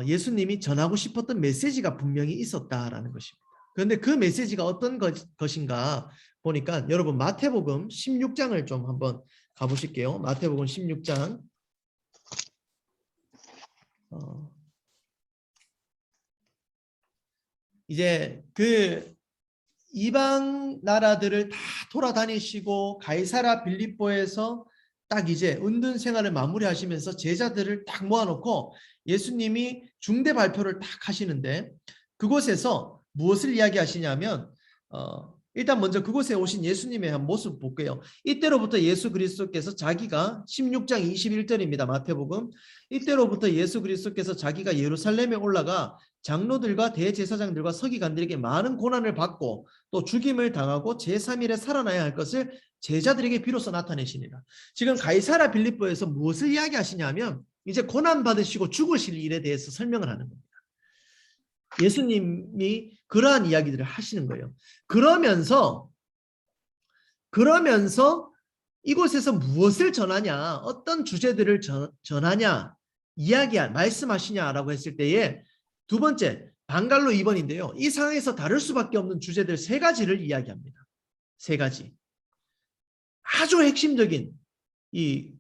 예수님이 전하고 싶었던 메시지가 분명히 있었다라는 것입니다. 그런데 그 메시지가 어떤 것인가 보니까 여러분 마태복음 16장을 좀 한번 가보실게요. 마태복음 16장 이제 그 이방 나라들을 다 돌아다니시고 가이사라 빌립보에서 딱 이제 은둔 생활을 마무리하시면서 제자들을 딱 모아놓고 예수님이 중대 발표를 딱 하시는데 그곳에서 무엇을 이야기하시냐면 일단 먼저 그곳에 오신 예수님의 한 모습 볼게요. 이때로부터 예수 그리스도께서 자기가 16장 21절입니다. 마태복음. 이때로부터 예수 그리스도께서 자기가 예루살렘에 올라가 장로들과 대제사장들과 서기관들에게 많은 고난을 받고 또 죽임을 당하고 제3일에 살아나야 할 것을 제자들에게 비로소 나타내시니라. 지금 가이사라 빌립보에서 무엇을 이야기하시냐면 이제 고난 받으시고 죽으실 일에 대해서 설명을 하는 겁니다. 예수님이 그러한 이야기들을 하시는 거예요. 그러면서 이곳에서 무엇을 전하냐, 어떤 주제들을 전하냐, 말씀하시냐라고 했을 때에 두 번째, 방갈로 2번인데요. 이 상황에서 다를 수밖에 없는 주제들 세 가지를 이야기합니다. 세 가지. 아주 핵심적인 이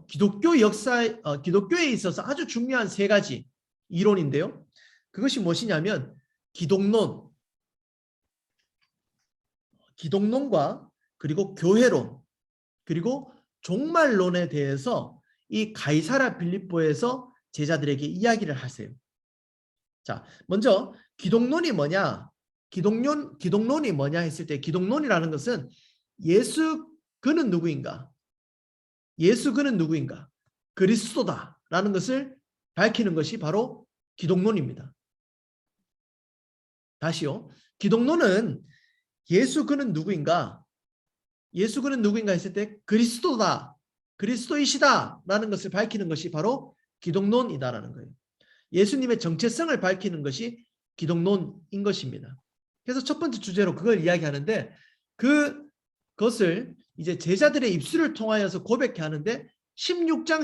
기독교 역사, 기독교에 있어서 아주 중요한 세 가지 이론인데요. 그것이 무엇이냐면 기독론과 그리고 교회론 그리고 종말론에 대해서 이 가이사라 빌립보에서 제자들에게 이야기를 하세요. 자, 먼저 기독론이 뭐냐? 기독론이 뭐냐 했을 때 기독론이라는 것은 예수 그는 누구인가? 예수 그는 누구인가? 그리스도다라는 것을 밝히는 것이 바로 기독론입니다. 다시요. 기독론은 예수 그는 누구인가? 예수 그는 누구인가 했을 때 그리스도다. 그리스도이시다라는 것을 밝히는 것이 바로 기독론이다라는 거예요. 예수님의 정체성을 밝히는 것이 기독론인 것입니다. 그래서 첫 번째 주제로 그걸 이야기하는데 그것을 이제 제자들의 입술을 통하여서 고백해 하는데 16장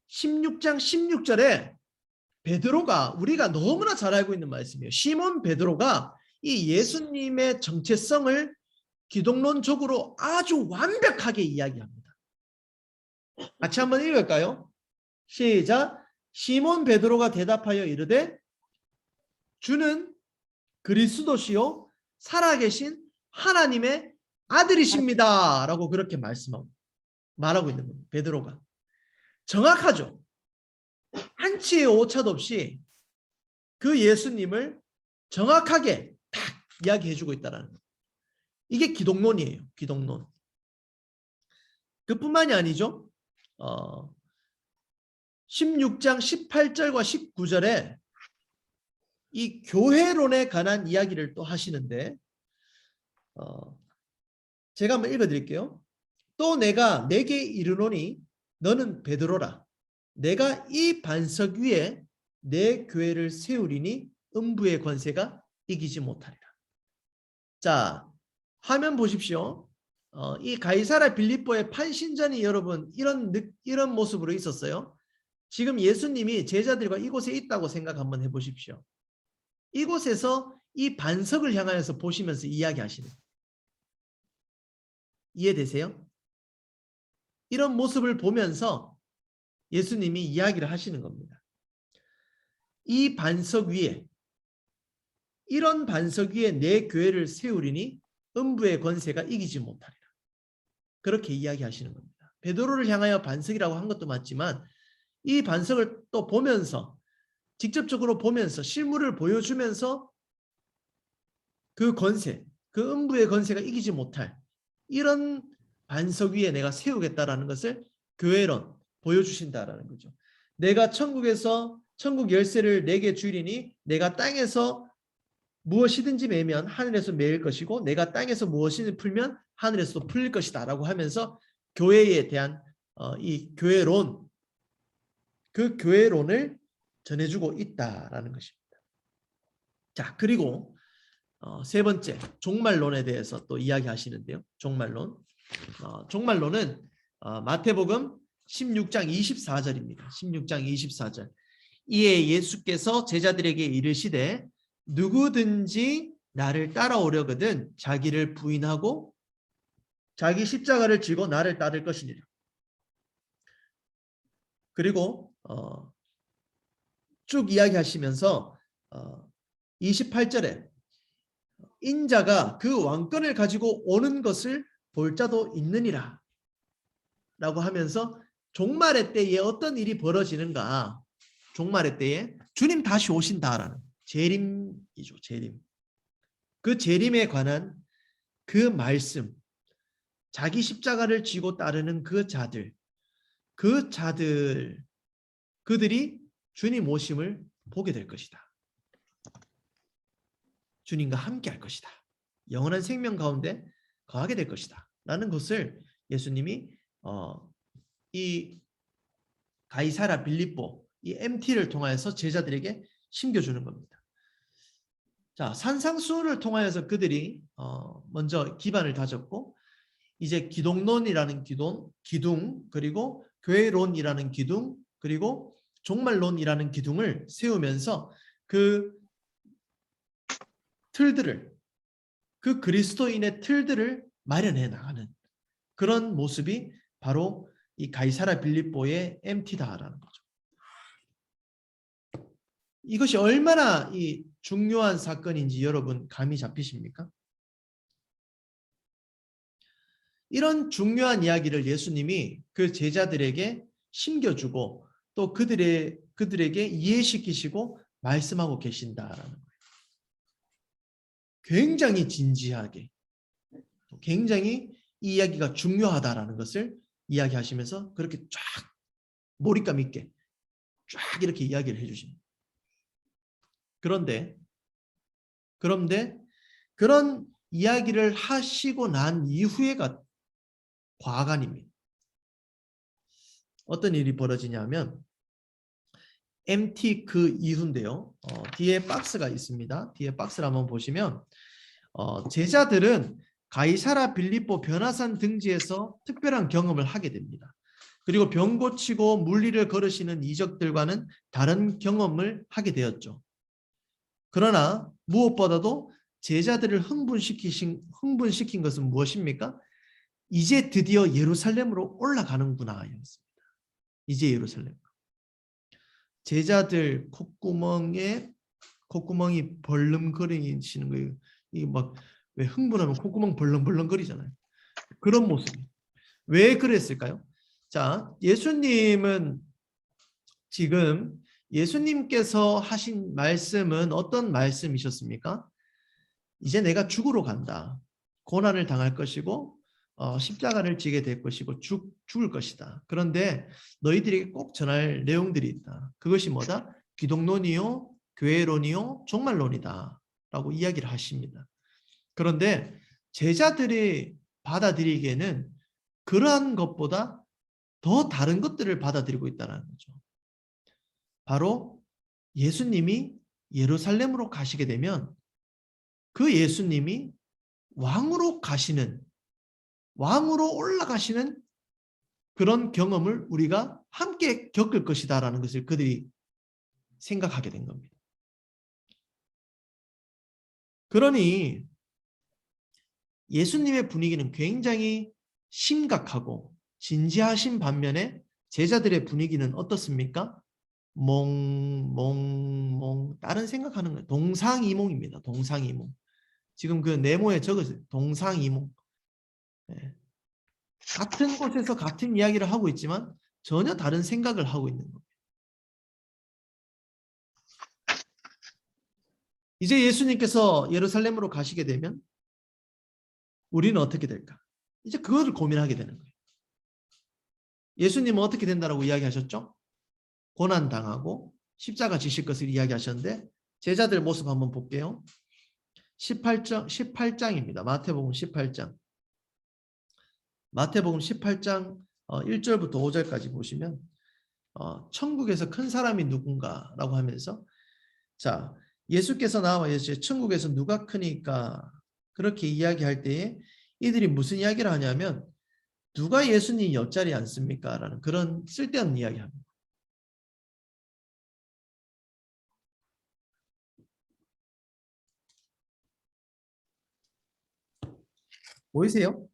16절에 베드로가 우리가 너무나 잘 알고 있는 말씀이에요. 시몬 베드로가 이 예수님의 정체성을 기독론적으로 아주 완벽하게 이야기합니다. 같이 한번 읽을까요? 시작. 시몬 베드로가 대답하여 이르되 주는 그리스도시요 살아계신 하나님의 아들이십니다. 라고 그렇게 말하고 있는 겁니다. 베드로가. 정확하죠. 한치의 오차도 없이 그 예수님을 정확하게 딱 이야기해주고 있다는 거예요. 이게 기독론이에요. 기독론. 그뿐만이 아니죠. 16장 18절과 19절에 이 교회론에 관한 이야기를 또 하시는데 제가 한번 읽어드릴게요. 또 내가 내게 이르노니 너는 베드로라. 내가 이 반석 위에 내 교회를 세우리니 음부의 권세가 이기지 못하리라. 자, 화면 보십시오. 이 가이사라 빌립보의 판신전이 여러분 이런 모습으로 있었어요. 지금 예수님이 제자들과 이곳에 있다고 생각 한번 해보십시오. 이곳에서 이 반석을 향하여서 보시면서 이야기하시는 거예요. 이해되세요? 이런 모습을 보면서 예수님이 이야기를 하시는 겁니다. 이 반석 위에 이런 반석 위에 내 교회를 세우리니 음부의 권세가 이기지 못하리라. 그렇게 이야기하시는 겁니다. 베드로를 향하여 반석이라고 한 것도 맞지만 이 반석을 또 보면서 직접적으로 보면서 실물을 보여주면서 그 권세, 그 음부의 권세가 이기지 못할 이런 반석 위에 내가 세우겠다라는 것을 교회론 보여주신다라는 거죠. 내가 천국에서 천국 열쇠를 내게 주리니 내가 땅에서 무엇이든지 매면 하늘에서 매일 것이고 내가 땅에서 무엇이든지 풀면 하늘에서도 풀릴 것이다 라고 하면서 교회에 대한 이 교회론, 그 교회론을 전해주고 있다라는 것입니다. 자, 그리고 세 번째 종말론에 대해서 또 이야기하시는데요. 종말론. 종말론은 마태복음 16장 24절입니다. 16장 24절. 이에 예수께서 제자들에게 이르시되 누구든지 나를 따라오려거든 자기를 부인하고 자기 십자가를 지고 나를 따를 것이니라. 그리고 쭉 이야기하시면서 28절에 인자가 그 왕권을 가지고 오는 것을 볼 자도 있느니라 라고 하면서 종말의 때에 어떤 일이 벌어지는가, 종말의 때에 주님 다시 오신다라는 재림이죠. 재림. 그 재림에 관한 그 말씀, 자기 십자가를 지고 따르는 그 자들, 그들이 주님 오심을 보게 될 것이다. 주님과 함께 할 것이다. 영원한 생명 가운데 거하게 될 것이다. 라는 것을 예수님이 이 가이사라 빌립보, 이 MT를 통하여서 제자들에게 심겨주는 겁니다. 자, 산상수훈을 통하여서 그들이 먼저 기반을 다졌고 이제 기독론이라는 기둥, 그리고 교회론이라는 기둥, 그리고 종말론이라는 기둥을 세우면서 그 틀들을, 그 그리스도인의 틀들을 마련해 나가는 그런 모습이 바로 이 가이사라 빌립보의 MT다라는 거죠. 이것이 얼마나 이 중요한 사건인지 여러분 감이 잡히십니까? 이런 중요한 이야기를 예수님이 그 제자들에게 심겨주고 또 그들에게 이해시키시고 말씀하고 계신다라는 거예요. 굉장히 진지하게, 굉장히 이 이야기가 중요하다라는 것을 이야기하시면서 그렇게 쫙 몰입감 있게 쫙 이렇게 이야기를 해주십니다. 그런데 그런 이야기를 하시고 난 이후에가 과간입니다. 어떤 일이 벌어지냐면 MT 그 이후인데요. 뒤에 박스가 있습니다. 뒤에 박스를 한번 보시면 제자들은 가이사라 빌립보 변화산 등지에서 특별한 경험을 하게 됩니다. 그리고 병 고치고 물리를 걸으시는 이적들과는 다른 경험을 하게 되었죠. 그러나 무엇보다도 제자들을 흥분시킨 것은 무엇입니까? 이제 드디어 예루살렘으로 올라가는구나 였습니다. 이제 예루살렘. 제자들 콧구멍이 벌름거리시는 거예요. 이 막 왜 흥분하면 콧구멍 벌렁벌렁거리잖아요. 그런 모습이. 왜 그랬을까요? 자, 예수님은 지금 예수님께서 하신 말씀은 어떤 말씀이셨습니까? 이제 내가 죽으러 간다. 고난을 당할 것이고 십자가를 지게 될 것이고 죽을 것이다. 그런데 너희들에게 꼭 전할 내용들이 있다. 그것이 뭐다? 기독론이요, 교회론이요, 종말론이다. 라고 이야기를 하십니다. 그런데 제자들이 받아들이기에는 그러한 것보다 더 다른 것들을 받아들이고 있다는 거죠. 바로 예수님이 예루살렘으로 가시게 되면 그 예수님이 왕으로 올라가시는 그런 경험을 우리가 함께 겪을 것이다라는 것을 그들이 생각하게 된 겁니다. 그러니 예수님의 분위기는 굉장히 심각하고 진지하신 반면에 제자들의 분위기는 어떻습니까? 다른 생각하는 거예요. 동상이몽입니다. 동상이몽. 지금 그 네모에 적었어요. 동상이몽. 네. 같은 곳에서 같은 이야기를 하고 있지만 전혀 다른 생각을 하고 있는 겁니다. 이제 예수님께서 예루살렘으로 가시게 되면 우리는 어떻게 될까? 이제 그거를 고민하게 되는 거예요. 예수님은 어떻게 된다라고 이야기하셨죠? 고난당하고 십자가 지실 것을 이야기하셨는데 제자들 모습 한번 볼게요. 18장입니다. 마태복음 18장. 마태복음 18장 1절부터 5절까지 보시면 천국에서 큰 사람이 누군가라고 하면서 자, 예수께서 나와 예수의 천국에서 누가 크니까 그렇게 이야기할 때에 이들이 무슨 이야기를 하냐면 누가 예수님 옆자리에 앉습니까? 라는 그런 쓸데없는 이야기합니다. 보이세요?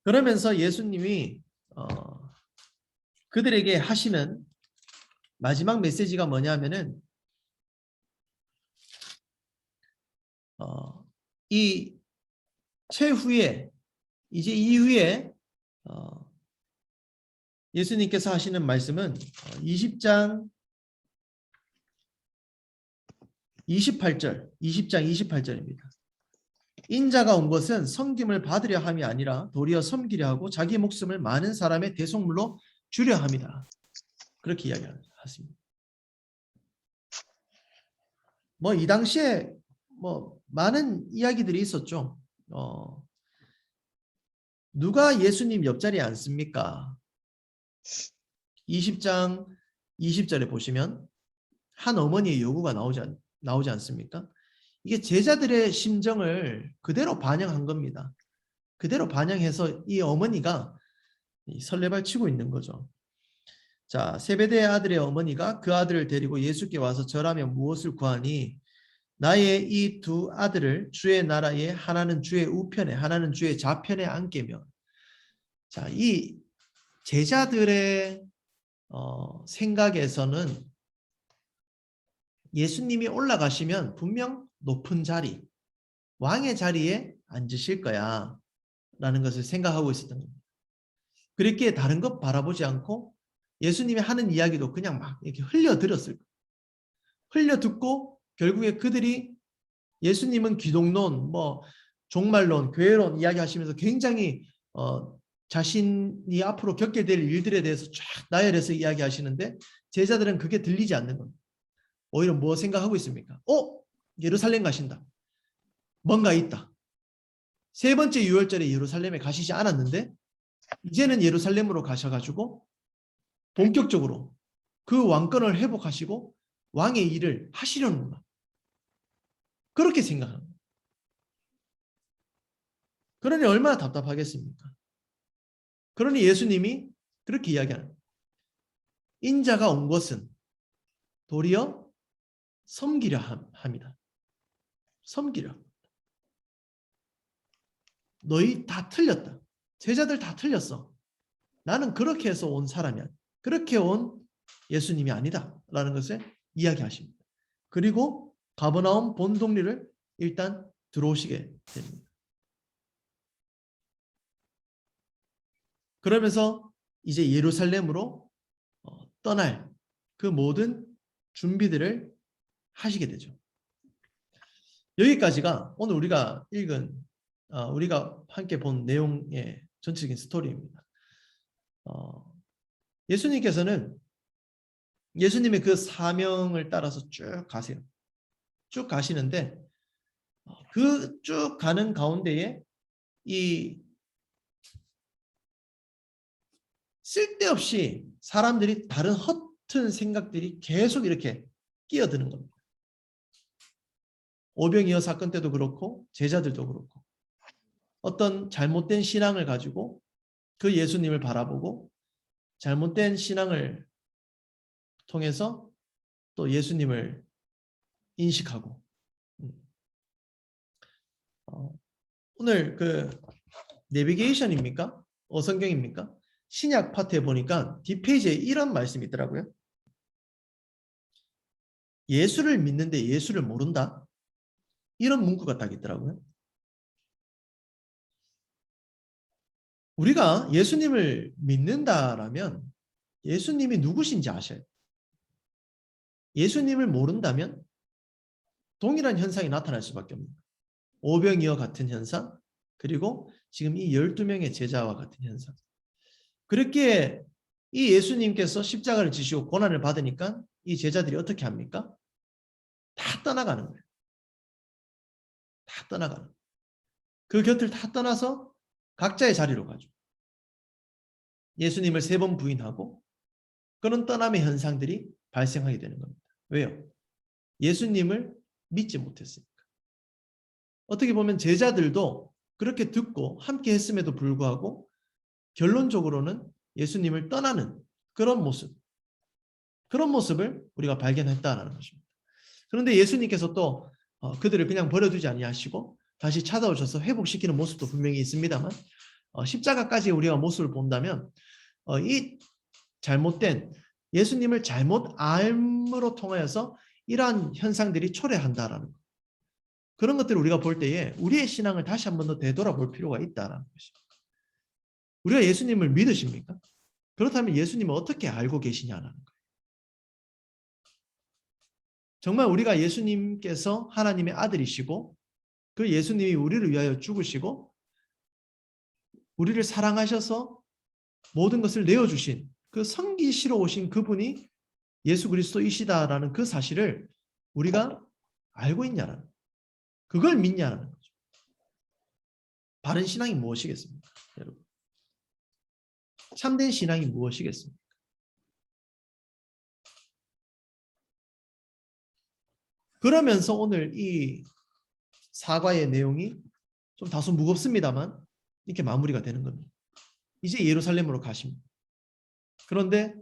그러면서 예수님이 그들에게 하시는 마지막 메시지가 뭐냐면은 이 최후에 이제 이후에 예수님께서 하시는 말씀은 20장 28절입니다. 인자가 온 것은 섬김을 받으려 함이 아니라 도리어 섬기려 하고 자기 목숨을 많은 사람의 대속물로 주려 함이다. 그렇게 이야기하십니다. 뭐 이 당시에 뭐 많은 이야기들이 있었죠. 누가 예수님 옆자리에 앉습니까? 20장 20절에 보시면 한 어머니의 요구가 나오지 않습니까? 이게 제자들의 심정을 그대로 반영한 겁니다. 그대로 반영해서 이 어머니가 설레발치고 있는 거죠. 자, 세베대의 아들의 어머니가 그 아들을 데리고 예수께 와서 절하며 무엇을 구하니 나의 이 두 아들을 주의 나라에 하나는 주의 우편에 하나는 주의 좌편에 앉게며. 자, 이 제자들의 생각에서는 예수님이 올라가시면 분명 높은 자리, 왕의 자리에 앉으실 거야 라는 것을 생각하고 있었던 겁니다. 그렇기에 다른 것 바라보지 않고 예수님이 하는 이야기도 그냥 막 이렇게 흘려들었을 거예요. 흘려듣고 결국에 그들이 예수님은 기독론, 뭐 종말론, 교회론 이야기하시면서 굉장히 자신이 앞으로 겪게 될 일들에 대해서 쫙 나열해서 이야기하시는데 제자들은 그게 들리지 않는 겁니다. 오히려 뭐 생각하고 있습니까? 예루살렘 가신다. 뭔가 있다. 세 번째 유월절에 예루살렘에 가시지 않았는데 이제는 예루살렘으로 가셔가지고 본격적으로 그 왕권을 회복하시고 왕의 일을 하시려는구나. 그렇게 생각합니다. 그러니 얼마나 답답하겠습니까? 그러니 예수님이 그렇게 이야기하는 거예요. 인자가 온 것은 도리어 섬기려 합니다. 섬기려. 너희 다 틀렸다. 제자들 다 틀렸어. 나는 그렇게 해서 온 사람이야. 그렇게 온 예수님이 아니다. 라는 것을 이야기하십니다. 그리고 가버나움 본동리를 일단 들어오시게 됩니다. 그러면서 이제 예루살렘으로 떠날 그 모든 준비들을 하시게 되죠. 여기까지가 오늘 우리가 읽은 우리가 함께 본 내용의 전체적인 스토리입니다. 예수님께서는 예수님의 그 사명을 따라서 쭉 가세요. 쭉 가시는데 그 쭉 가는 가운데에 이 쓸데없이 사람들이 다른 허튼 생각들이 계속 이렇게 끼어드는 겁니다. 오병이어 사건 때도 그렇고 제자들도 그렇고 어떤 잘못된 신앙을 가지고 그 예수님을 바라보고 잘못된 신앙을 통해서 또 예수님을 인식하고 오늘 그 내비게이션입니까? 어성경입니까? 신약 파트에 보니까 뒷페이지에 이런 말씀이 있더라고요. 예수를 믿는데 예수를 모른다? 이런 문구가 딱 있더라고요. 우리가 예수님을 믿는다라면 예수님이 누구신지 아셔야 돼요. 예수님을 모른다면 동일한 현상이 나타날 수밖에 없습니다. 오병이어 같은 현상, 그리고 지금 이 12명의 제자와 같은 현상. 그렇게 이 예수님께서 십자가를 지시고 고난을 받으니까 이 제자들이 어떻게 합니까? 다 떠나가는 거예요. 다 떠나가는 거예요. 그 곁을 다 떠나서 각자의 자리로 가죠. 예수님을 3번 부인하고 그런 떠남의 현상들이 발생하게 되는 겁니다. 왜요? 예수님을 믿지 못했으니까. 어떻게 보면 제자들도 그렇게 듣고 함께 했음에도 불구하고 결론적으로는 예수님을 떠나는 그런 모습을 우리가 발견했다라는 것입니다. 그런데 예수님께서 또 그들을 그냥 버려두지 아니하시고 다시 찾아오셔서 회복시키는 모습도 분명히 있습니다만 십자가까지 우리가 모습을 본다면 이 잘못된 예수님을 잘못 알므로 통하여서 이러한 현상들이 초래한다라는 것. 그런 것들을 우리가 볼 때에 우리의 신앙을 다시 한 번 더 되돌아볼 필요가 있다라는 것입니다. 우리가 예수님을 믿으십니까? 그렇다면 예수님을 어떻게 알고 계시냐라는 거예요. 정말 우리가 예수님께서 하나님의 아들이시고 그 예수님이 우리를 위하여 죽으시고 우리를 사랑하셔서 모든 것을 내어주신 그 성기시러 오신 그분이 예수 그리스도이시다라는 그 사실을 우리가 알고 있냐라는 거예요. 그걸 믿냐라는 거죠. 바른 신앙이 무엇이겠습니까? 여러분. 참된 신앙이 무엇이겠습니까? 그러면서 오늘 이 사과의 내용이 좀 다소 무겁습니다만 이렇게 마무리가 되는 겁니다. 이제 예루살렘으로 가십니다. 그런데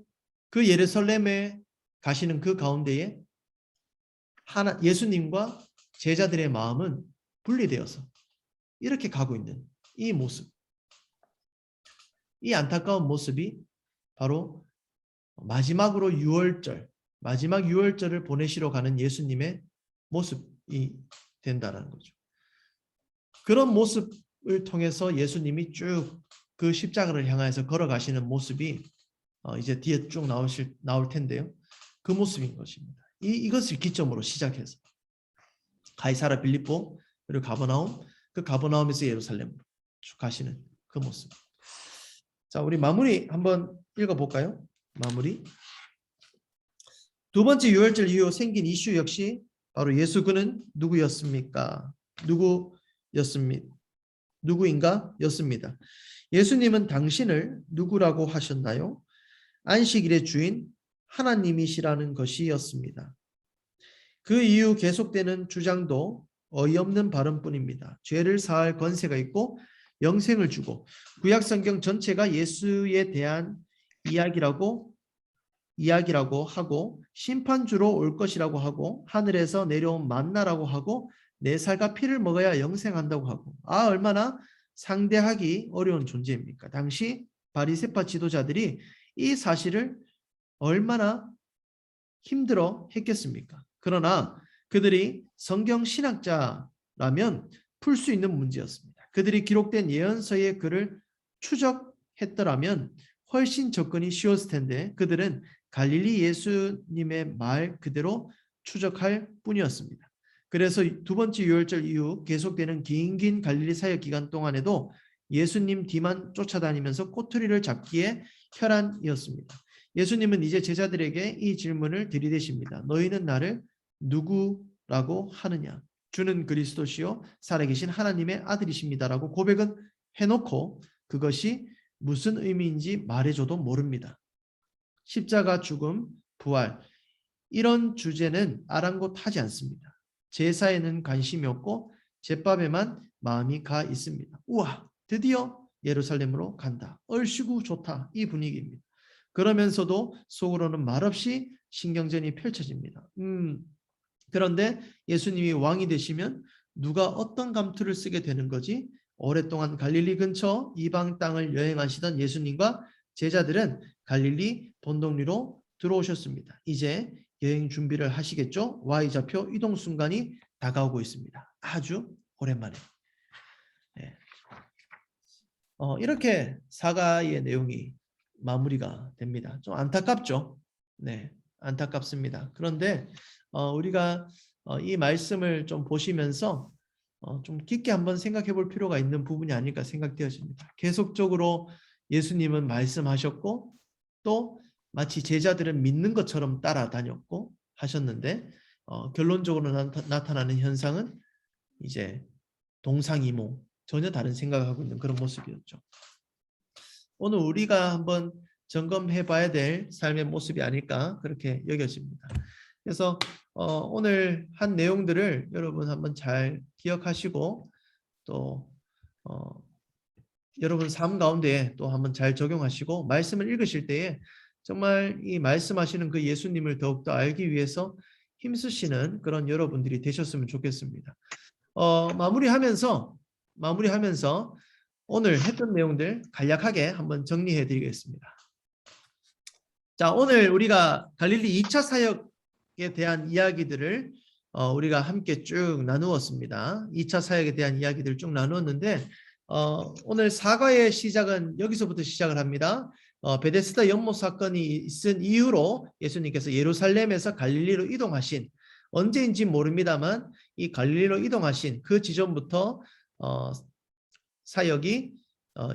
그 예루살렘에 가시는 그 가운데에 예수님과 제자들의 마음은 분리되어서 이렇게 가고 있는 이 모습. 이 안타까운 모습이 바로 마지막 유월절을 보내시러 가는 예수님의 모습이 된다는 거죠. 그런 모습을 통해서 예수님이 쭉 그 십자가를 향해서 걸어가시는 모습이 이제 뒤에 쭉 나올 텐데요. 그 모습인 것입니다. 이것을 기점으로 시작해서 가이사라 빌립보 그리고 가버나움, 그 가버나움에서 예루살렘으로 쭉 가시는 그 모습. 자, 우리 마무리 한번 읽어볼까요? 마무리. 두 번째 유월절 이후 생긴 이슈 역시 바로 예수 그는 누구였습니까? 누구인가? 였습니다. 예수님은 당신을 누구라고 하셨나요? 안식일의 주인 하나님이시라는 것이었습니다. 그 이후 계속되는 주장도 어이없는 발언뿐입니다. 죄를 사할 권세가 있고 영생을 주고 구약 성경 전체가 예수에 대한 이야기라고 하고 심판주로 올 것이라고 하고 하늘에서 내려온 만나라고 하고 내 살과 피를 먹어야 영생한다고 하고 얼마나 상대하기 어려운 존재입니까? 당시 바리새파 지도자들이 이 사실을 얼마나 힘들어 했겠습니까? 그러나 그들이 성경 신학자라면 풀 수 있는 문제였습니다. 그들이 기록된 예언서의 글을 추적했더라면 훨씬 접근이 쉬웠을 텐데 그들은 갈릴리 예수님의 말 그대로 추적할 뿐이었습니다. 그래서 두 번째 유월절 이후 계속되는 긴 갈릴리 사역 기간 동안에도 예수님 뒤만 쫓아다니면서 꼬투리를 잡기에 혈안이었습니다. 예수님은 이제 제자들에게 이 질문을 들이대십니다. 너희는 나를 누구라고 하느냐? 주는 그리스도시요 살아계신 하나님의 아들이십니다라고 고백은 해놓고 그것이 무슨 의미인지 말해줘도 모릅니다. 십자가, 죽음, 부활 이런 주제는 아랑곳하지 않습니다. 제사에는 관심이 없고 제밥에만 마음이 가 있습니다. 우와, 드디어 예루살렘으로 간다. 얼씨구 좋다. 이 분위기입니다. 그러면서도 속으로는 말없이 신경전이 펼쳐집니다. 그런데 예수님이 왕이 되시면 누가 어떤 감투를 쓰게 되는 거지? 오랫동안 갈릴리 근처 이방 땅을 여행하시던 예수님과 제자들은 갈릴리 본동리로 들어오셨습니다. 이제 여행 준비를 하시겠죠? Y좌표 이동 순간이 다가오고 있습니다. 아주 오랜만에. 네. 이렇게 사가의 내용이 마무리가 됩니다. 좀 안타깝죠? 네, 안타깝습니다. 그런데 우리가 이 말씀을 좀 보시면서 좀 깊게 한번 생각해 볼 필요가 있는 부분이 아닐까 생각되어집니다. 계속적으로 예수님은 말씀하셨고 또 마치 제자들은 믿는 것처럼 따라다녔고 하셨는데 결론적으로 나타나는 현상은 이제 동상이몽, 전혀 다른 생각을 하고 있는 그런 모습이었죠. 오늘 우리가 한번 점검해 봐야 될 삶의 모습이 아닐까 그렇게 여겨집니다. 그래서 오늘 한 내용들을 여러분 한번 잘 기억하시고 또 여러분 삶 가운데 또 한번 잘 적용하시고 말씀을 읽으실 때에 정말 이 말씀하시는 그 예수님을 더욱더 알기 위해서 힘쓰시는 그런 여러분들이 되셨으면 좋겠습니다. 마무리하면서 오늘 했던 내용들 간략하게 한번 정리해 드리겠습니다. 자, 오늘 우리가 갈릴리 2차 사역에 대한 이야기들을 우리가 함께 쭉 나누었습니다. 2차 사역에 대한 이야기들을 쭉 나누었는데 오늘 사과의 시작은 여기서부터 시작을 합니다. 베데스다 연못 사건이 있은 이후로 예수님께서 예루살렘에서 갈릴리로 이동하신, 언제인지 모릅니다만 이 갈릴리로 이동하신 그 지점부터 사역이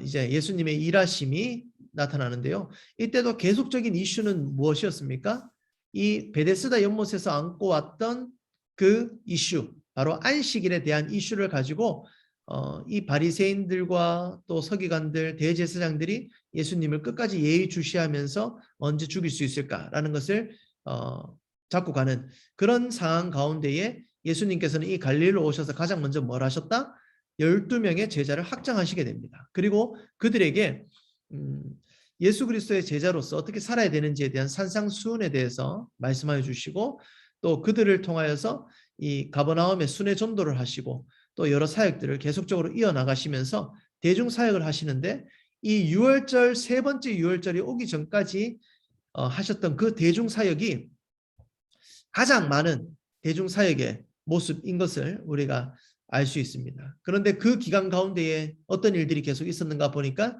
이제 예수님의 일하심이 나타나는데요. 이때도 계속적인 이슈는 무엇이었습니까? 이 베데스다 연못에서 안고 왔던 그 이슈, 바로 안식일에 대한 이슈를 가지고 이 바리새인들과 또 서기관들, 대제사장들이 예수님을 끝까지 예의주시하면서 언제 죽일 수 있을까라는 것을 잡고 가는 그런 상황 가운데에 예수님께서는 이 갈릴리로 오셔서 가장 먼저 뭘 하셨다? 12명의 제자를 확정하시게 됩니다. 그리고 그들에게 예수 그리스도의 제자로서 어떻게 살아야 되는지에 대한 산상수훈에 대해서 말씀하여 주시고 또 그들을 통하여서 이 가버나움의 순회 전도를 하시고 또 여러 사역들을 계속적으로 이어나가시면서 대중사역을 하시는데 이 유월절, 세 번째 유월절이 오기 전까지 하셨던 그 대중사역이 가장 많은 대중사역의 모습인 것을 우리가 알 수 있습니다. 그런데 그 기간 가운데에 어떤 일들이 계속 있었는가 보니까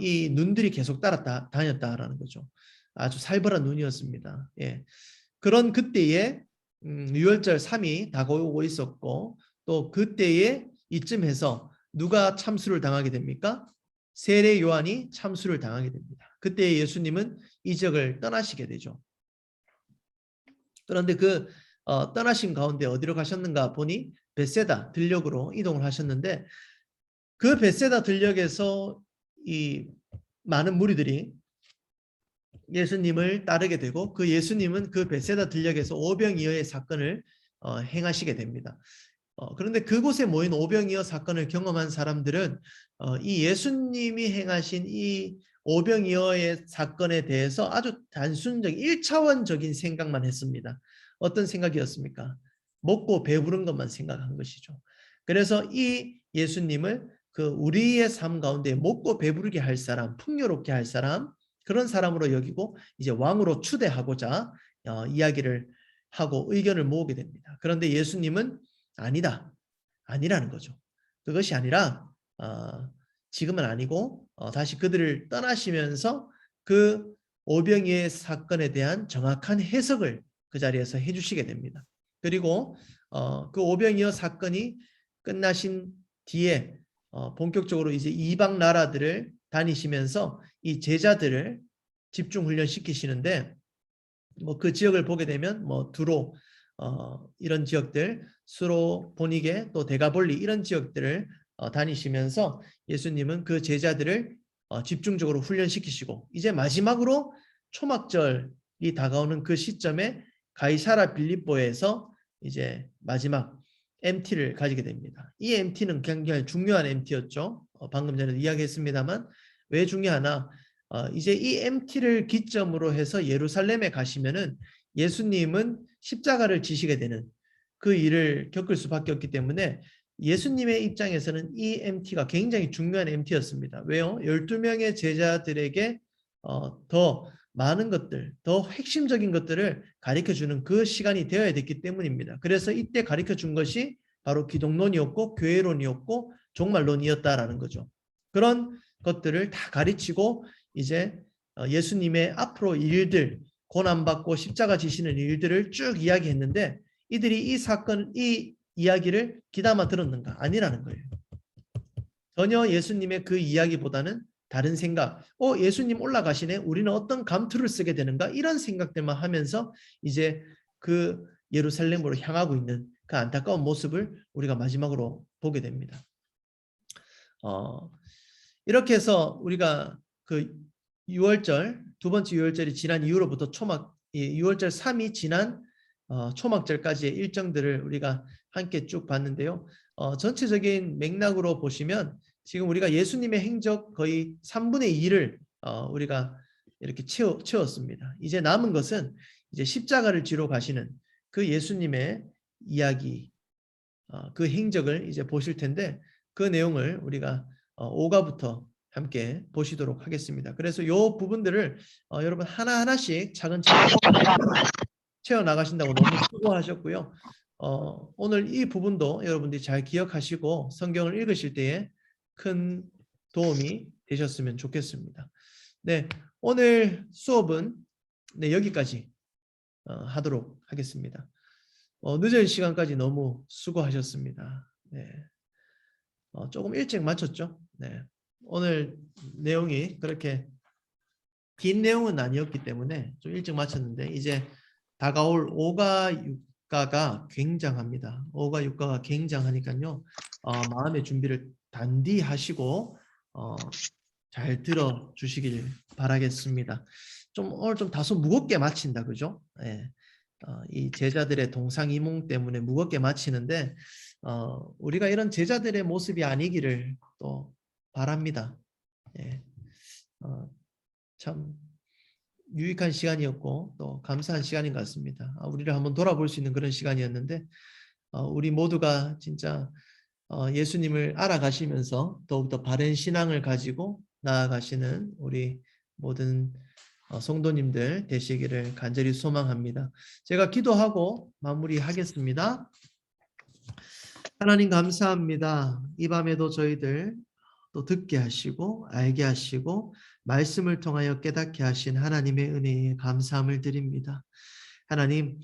이 눈들이 계속 다녔다라는 거죠. 아주 살벌한 눈이었습니다. 예. 그런 그때에 유월절 3이 다가오고 있었고 또 그때에 이쯤해서 누가 참수를 당하게 됩니까? 세례 요한이 참수를 당하게 됩니다. 그때 예수님은 이 지역을 떠나시게 되죠. 그런데 그 떠나신 가운데 어디로 가셨는가 보니 벳세다 들녘으로 이동을 하셨는데 그 벳세다 들녘에서 이 많은 무리들이 예수님을 따르게 되고 그 예수님은 그 벳세다 들녘에서 오병이어의 사건을 행하시게 됩니다. 그런데 그곳에 모인 오병이어 사건을 경험한 사람들은 이 예수님이 행하신 이 오병이어의 사건에 대해서 아주 단순적인 1차원적인 생각만 했습니다. 어떤 생각이었습니까? 먹고 배부른 것만 생각한 것이죠. 그래서 이 예수님을 그 우리의 삶 가운데 먹고 배부르게 할 사람, 풍요롭게 할 사람, 그런 사람으로 여기고 이제 왕으로 추대하고자 이야기를 하고 의견을 모으게 됩니다. 그런데 예수님은 아니라는 거죠. 그것이 아니라 지금은 아니고 다시 그들을 떠나시면서 그 오병이어의 사건에 대한 정확한 해석을 그 자리에서 해주시게 됩니다. 그리고 그 오병이어 사건이 끝나신 뒤에 본격적으로 이제 이방 나라들을 다니시면서 이 제자들을 집중 훈련시키시는데 뭐 그 지역을 보게 되면 뭐 두로 이런 지역들, 수로, 보니게, 또 데가볼리 이런 지역들을 다니시면서 예수님은 그 제자들을 집중적으로 훈련시키시고 이제 마지막으로 초막절이 다가오는 그 시점에 가이사라 빌립보에서 이제 마지막 MT를 가지게 됩니다. 이 MT는 굉장히 중요한 MT였죠. 방금 전에도 이야기했습니다만 왜 중요하나? 이제 이 MT를 기점으로 해서 예루살렘에 가시면은 예수님은 십자가를 지시게 되는 그 일을 겪을 수밖에 없기 때문에 예수님의 입장에서는 이 MT가 굉장히 중요한 MT였습니다. 왜요? 12명의 제자들에게 더 많은 것들, 더 핵심적인 것들을 가르쳐주는 그 시간이 되어야 됐기 때문입니다. 그래서 이때 가르쳐준 것이 바로 기독론이었고 교회론이었고 종말론이었다라는 거죠. 그런 것들을 다 가르치고 이제 예수님의 앞으로 일들, 고난받고 십자가 지시는 일들을 쭉 이야기했는데 이들이 이 이야기를 귀담아 들었는가? 아니라는 거예요. 전혀 예수님의 그 이야기보다는 다른 생각, 예수님 올라가시네, 우리는 어떤 감투를 쓰게 되는가, 이런 생각들만 하면서 이제 그 예루살렘으로 향하고 있는 그 안타까운 모습을 우리가 마지막으로 보게 됩니다. 이렇게 해서 우리가 그 6월절, 두 번째 6월절이 지난 이후로부터 6월절 3이 지난 초막절까지의 일정들을 우리가 함께 쭉 봤는데요. 전체적인 맥락으로 보시면 지금 우리가 예수님의 행적 거의 3분의 2를 우리가 이렇게 채웠습니다. 이제 남은 것은 이제 십자가를 지러 가시는 그 예수님의 이야기, 그 행적을 이제 보실 텐데 그 내용을 우리가 5가부터 함께 보시도록 하겠습니다. 그래서 이 부분들을 여러분 하나하나씩 차근차근 채워 나가신다고 너무 수고하셨고요. 오늘 이 부분도 여러분들이 잘 기억하시고 성경을 읽으실 때에 큰 도움이 되셨으면 좋겠습니다. 네, 오늘 수업은 여기까지 하도록 하겠습니다. 늦은 시간까지 너무 수고하셨습니다. 네, 조금 일찍 마쳤죠. 네, 오늘 내용이 그렇게 긴 내용은 아니었기 때문에 좀 일찍 마쳤는데 이제 다가올 5가 6가가 굉장합니다. 5가 6가가 굉장하니까요. 마음의 준비를 단디 하시고 잘 들어주시길 바라겠습니다. 오늘 좀 다소 무겁게 마친다, 그죠? 네. 이 제자들의 동상이몽 때문에 무겁게 마치는데 우리가 이런 제자들의 모습이 아니기를 또 바랍니다. 예. 참 유익한 시간이었고 또 감사한 시간인 것 같습니다. 우리를 한번 돌아볼 수 있는 그런 시간이었는데 우리 모두가 진짜 예수님을 알아가시면서 더욱더 바른 신앙을 가지고 나아가시는 우리 모든 성도님들 되시기를 간절히 소망합니다. 제가 기도하고 마무리하겠습니다. 하나님 감사합니다. 이 밤에도 저희들 또 듣게 하시고 알게 하시고 말씀을 통하여 깨닫게 하신 하나님의 은혜에 감사함을 드립니다. 하나님,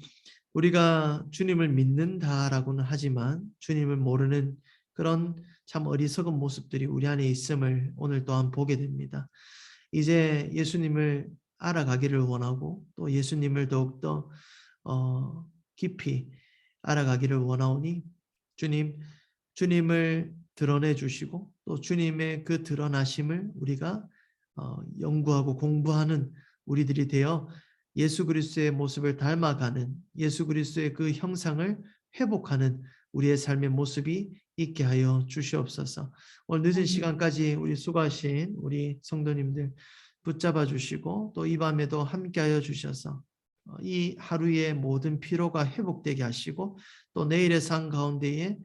우리가 주님을 믿는다라고는 하지만 주님을 모르는 그런 참 어리석은 모습들이 우리 안에 있음을 오늘 또한 보게 됩니다. 이제 예수님을 알아가기를 원하고 또 예수님을 더욱더 깊이 알아가기를 원하오니 주님을 드러내 주시고 또 주님의 그 드러나심을 우리가 연구하고 공부하는 우리들이 되어 예수 그리스도의 모습을 닮아가는 예수 그리스도의 그 형상을 회복하는 우리의 삶의 모습이 있게 하여 주시옵소서. 오늘 늦은 시간까지 우리 수고하신 우리 성도님들 붙잡아 주시고 또 이 밤에도 함께하여 주셔서 이 하루의 모든 피로가 회복되게 하시고 또 내일의 삶 가운데에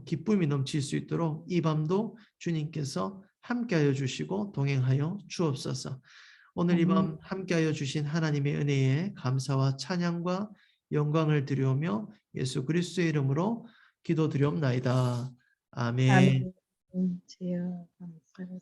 기쁨이 넘칠 수 있도록 이 밤도 주님께서 함께하여 주시고 동행하여 주옵소서. 오늘 이 밤 함께하여 주신 하나님의 은혜에 감사와 찬양과 영광을 드리오며 예수 그리스도의 이름으로 기도드리옵나이다. 아멘. 아멘. 주여 감사합니다.